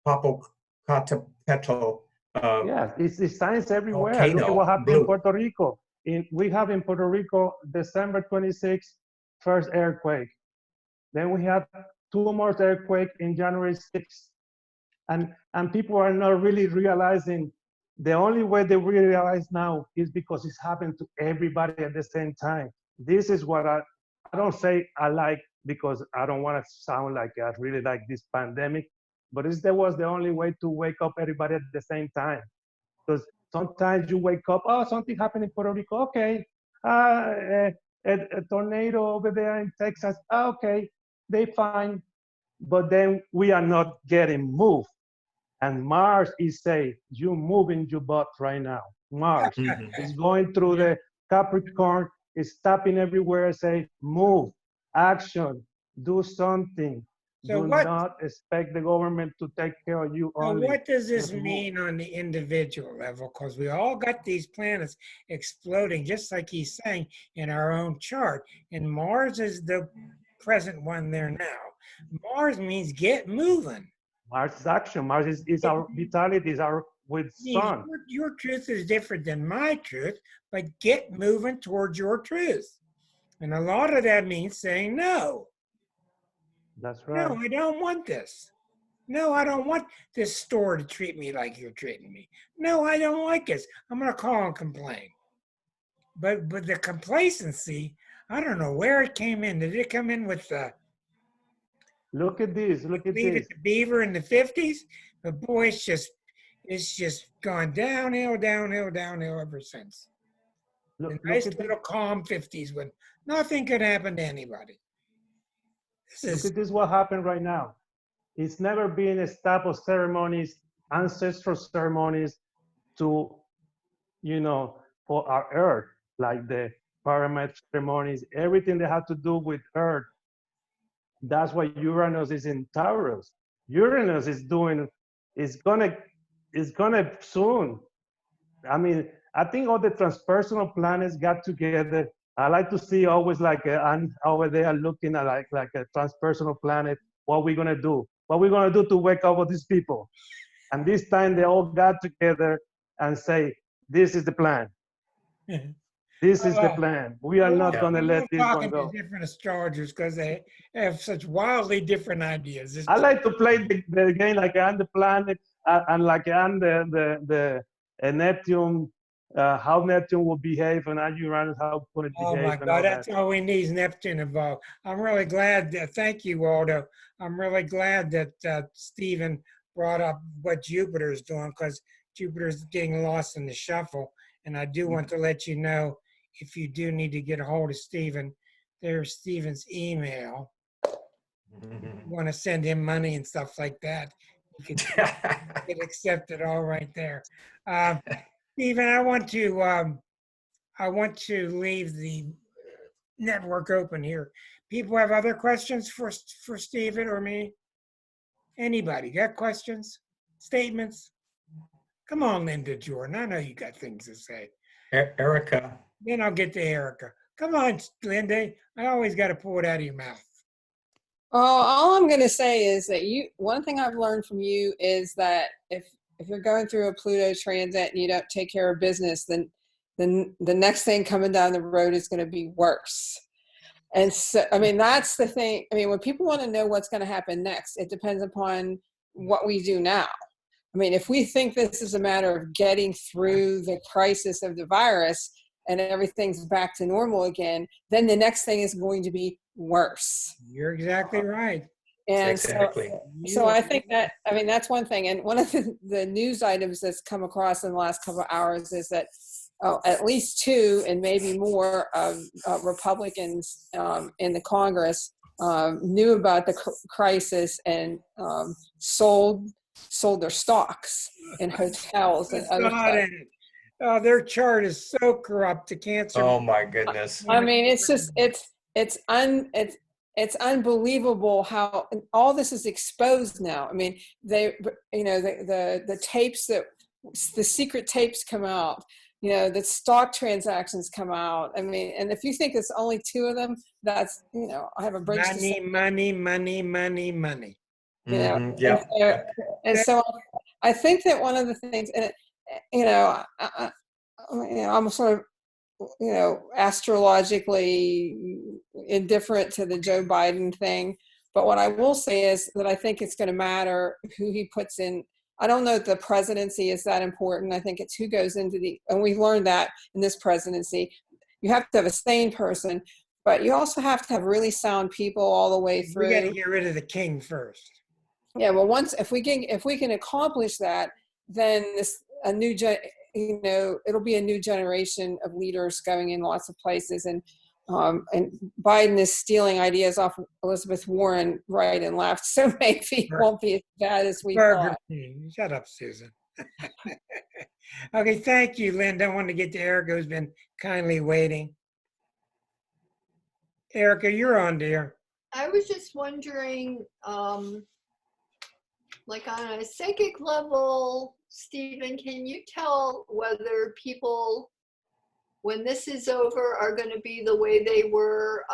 Popocatépetl. Yeah, it's signs everywhere. Volcano. Look at what happened in Puerto Rico. We have in Puerto Rico, December 26th, first earthquake. Then we have 2 more earthquakes in January 6th. And people are not really realizing. The only way they realize now is because it's happened to everybody at the same time. This is what I don't say I like, because I don't want to sound like I really like this pandemic, but that was the only way to wake up everybody at the same time. Because sometimes you wake up, oh, something happened in Puerto Rico, okay. A tornado over there in Texas, okay, they fine. But then we are not getting moved. And Mars is saying, you're moving your butt right now. Mars is going through the Capricorn, is tapping everywhere, say, move, action, do something. So do not expect the government to take care of you only. So what does this mean on the individual level? Because we all got these planets exploding, just like he's saying, in our own chart. And Mars is the present one there now. Mars means get moving. Mars is action. Mars is our vitality, is our with sun. Your truth is different than my truth, but get moving towards your truth. And a lot of that means saying no. That's right. No, I don't want this. No, I don't want this store to treat me like you're treating me. No, I don't like this. I'm going to call and complain. but the complacency, I don't know where it came in. Did it come in with the Look at this. Look at Leave this. It to Beaver in the 50s? But boy, it's just gone downhill, downhill, downhill ever since. The Look nice at little this. calm 50s when nothing could happen to anybody. Look at this. What happened right now? It's never been a type of ceremonies, ancestral ceremonies to, for our earth, like the pyramid ceremonies, everything that had to do with earth. That's why Uranus is in Taurus. Uranus is gonna soon. I mean, I think all the transpersonal planets got together. I like to see always I'm over there looking at like a transpersonal planet. What we gonna do? What we gonna do to wake up all these people? And this time they all got together and say, "This is the plan. This is the plan. We are not gonna let this one talking go." to different astrologers because they have such wildly different ideas. I like to play the game like I'm the planet and like I'm the Neptune, how Neptune will behave, and Uranus how will it Oh behave, my and God, all that. that's all we need is Neptune involved. I'm really glad thank you, Waldo. I'm really glad that Stephen brought up what Jupiter is doing because Jupiter's getting lost in the shuffle. And I do want to let you know if you do need to get a hold of Stephen, there's Stephen's email. You want to send him money and stuff like that, you can get accepted all right there. Stephen, I want to leave the network open here. People have other questions for Stephen or me? Anybody got questions, statements? Come on, Linda Jordan. I know you got things to say. Erica. Then I'll get to Erica. Come on, Linda. I always got to pull it out of your mouth. Oh, all I'm going to say is that one thing I've learned from you is that if you're going through a Pluto transit and you don't take care of business, then the next thing coming down the road is going to be worse. And so, I mean, that's the thing. I mean, when people want to know what's going to happen next, it depends upon what we do now. I mean, if we think this is a matter of getting through the crisis of the virus and everything's back to normal again, then the next thing is going to be worse. You're exactly right. And exactly. So I think that, I mean, that's one thing. And one of the news items that's come across in the last couple of hours is that at least 2 and maybe more of Republicans in the Congress knew about the crisis and sold their stocks in hotels and other stuff. Oh, their chart is so corrupt. The cancer. Oh my goodness. I mean, it's just it's unbelievable how all this is exposed now. I mean, the tapes the secret tapes come out. The stock transactions come out. I mean, and if you think it's only 2 of them, that's I have a bridge to say. Money. And so I think that one of the things, and I'm sort of, astrologically indifferent to the Joe Biden thing, but what I will say is that I think it's going to matter who he puts in. I don't know if the presidency is that important. I think it's who goes into and we've learned that in this presidency. You have to have a sane person, but you also have to have really sound people all the way through. We got to get rid of the king first. Yeah, well, if we can accomplish that, then it'll be a new generation of leaders going in lots of places, and Biden is stealing ideas off of Elizabeth Warren right and left, so maybe it won't be as bad as we thought. Shut up, Susan. Okay, thank you, Linda. I wanted to get to Erica, who's been kindly waiting. Erica, you're on, dear. I was just wondering, like on a psychic level, Stephen, can you tell whether people, when this is over, are going to be the way they were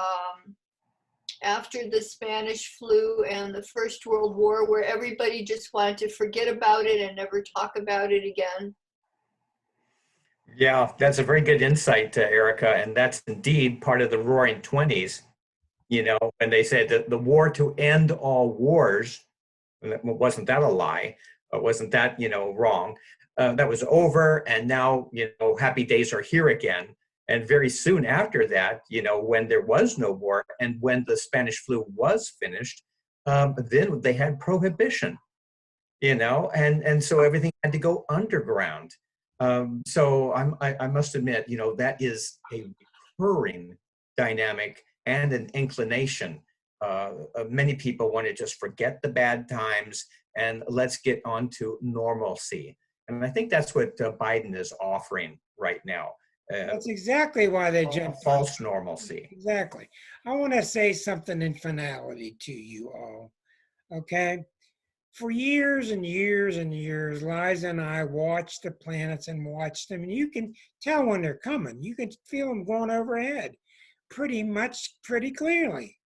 after the Spanish flu and the First World War, where everybody just wanted to forget about it and never talk about it again? Yeah, that's a very good insight, Erica, and that's indeed part of the Roaring '20s. When they said that the war to end all wars, wasn't that a lie? Wasn't that wrong? That was over, and now happy days are here again. And very soon after that, you know, when there was no war and when the Spanish flu was finished, then they had prohibition, you know, and so everything had to go underground. So I must admit, you know, that is a recurring dynamic and an inclination. Many people want to just forget the bad times and let's get on to normalcy. And I think that's what Biden is offering right now. That's exactly why they jumped. False normalcy. Exactly. I want to say something in finality to you all. Okay. For years and years and years, Liza and I watched the planets and watched them, and you can tell when they're coming. You can feel them going overhead pretty clearly.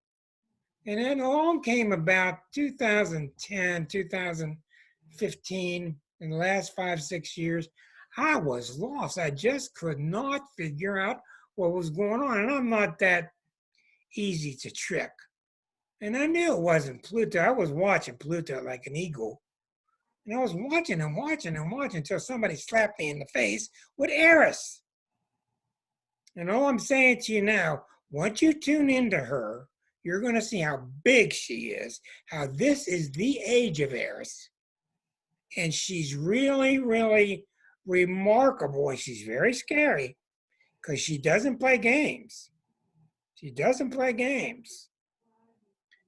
And then along came about 2010, 2015, in the last 5-6 years, I was lost. I just could not figure out what was going on. And I'm not that easy to trick. And I knew it wasn't Pluto. I was watching Pluto like an eagle. And I was watching and watching and watching until somebody slapped me in the face with Eris. And all I'm saying to you now, once you tune into her, you're going to see how big she is, how this is the age of Eris. And she's really, really remarkable. And she's very scary because she doesn't play games. She doesn't play games.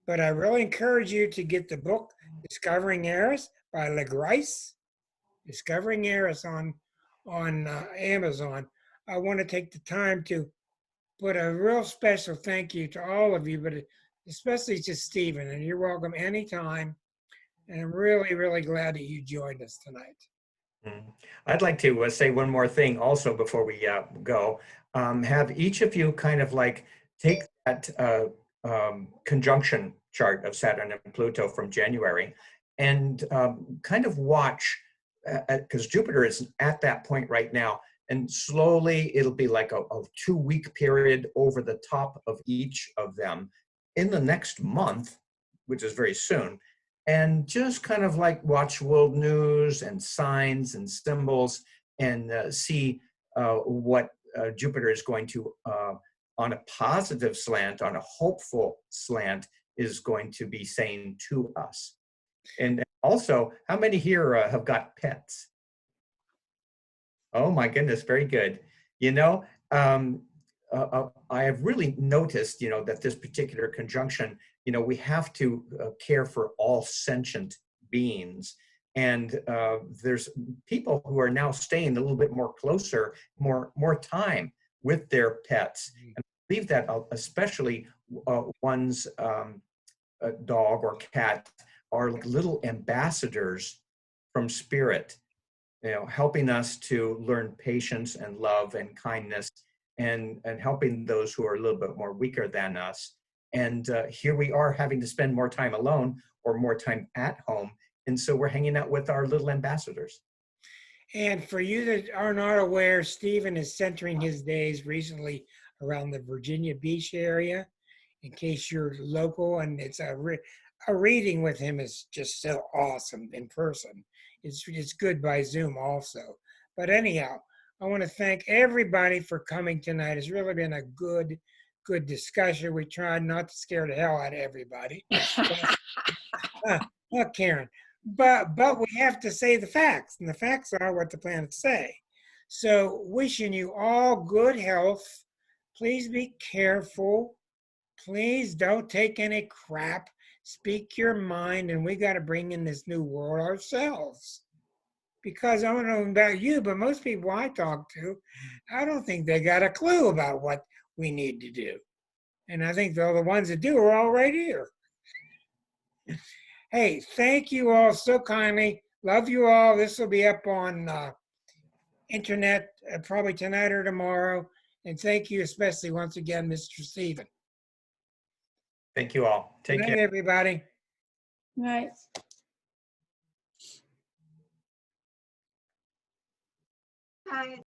But I really encourage you to get the book, Discovering Eris by LeGrice. Discovering Eris on Amazon. I want to take the time to put a real special thank you to all of you, but especially to Stephen, and you're welcome anytime. And I'm really, really glad that you joined us tonight. I'd like to say one more thing also before we go. Have each of you kind of like take that conjunction chart of Saturn and Pluto from January and kind of watch, because Jupiter is at that point right now, and slowly it'll be like a 2-week period over the top of each of them in the next month, which is very soon. And just kind of like watch world news and signs and symbols and see what Jupiter is going to, on a positive slant, on a hopeful slant, is going to be saying to us. And also, how many here have got pets? Oh my goodness, very good. You know, I have really noticed, you know, that this particular conjunction, you know, we have to care for all sentient beings. And there's people who are now staying a little bit more closer, more time with their pets. And I believe that especially one's dog or cat are like little ambassadors from spirit, you know, helping us to learn patience and love and kindness and helping those who are a little bit more weaker than us. And here we are having to spend more time alone or more time at home. And so we're hanging out with our little ambassadors. And for you that are not aware, Stephen is centering his days recently around the Virginia Beach area. In case you're local, and it's a reading with him is just so awesome in person. It's good by Zoom also. But anyhow, I want to thank everybody for coming tonight. It's really been a good discussion. We tried not to scare the hell out of everybody. Not Karen. But we have to say the facts, and the facts are what the planets say. So wishing you all good health. Please be careful. Please don't take any crap. Speak your mind, and we got to bring in this new world ourselves. Because I don't know about you, but most people I talk to, I don't think they got a clue about what we need to do. And I think the ones that do are all right here. Hey, thank you all so kindly. Love you all. This will be up on internet probably tonight or tomorrow. And thank you especially once again, Mr. Stephen. Thank you all. Take care. Good night, everybody. Right. Hi.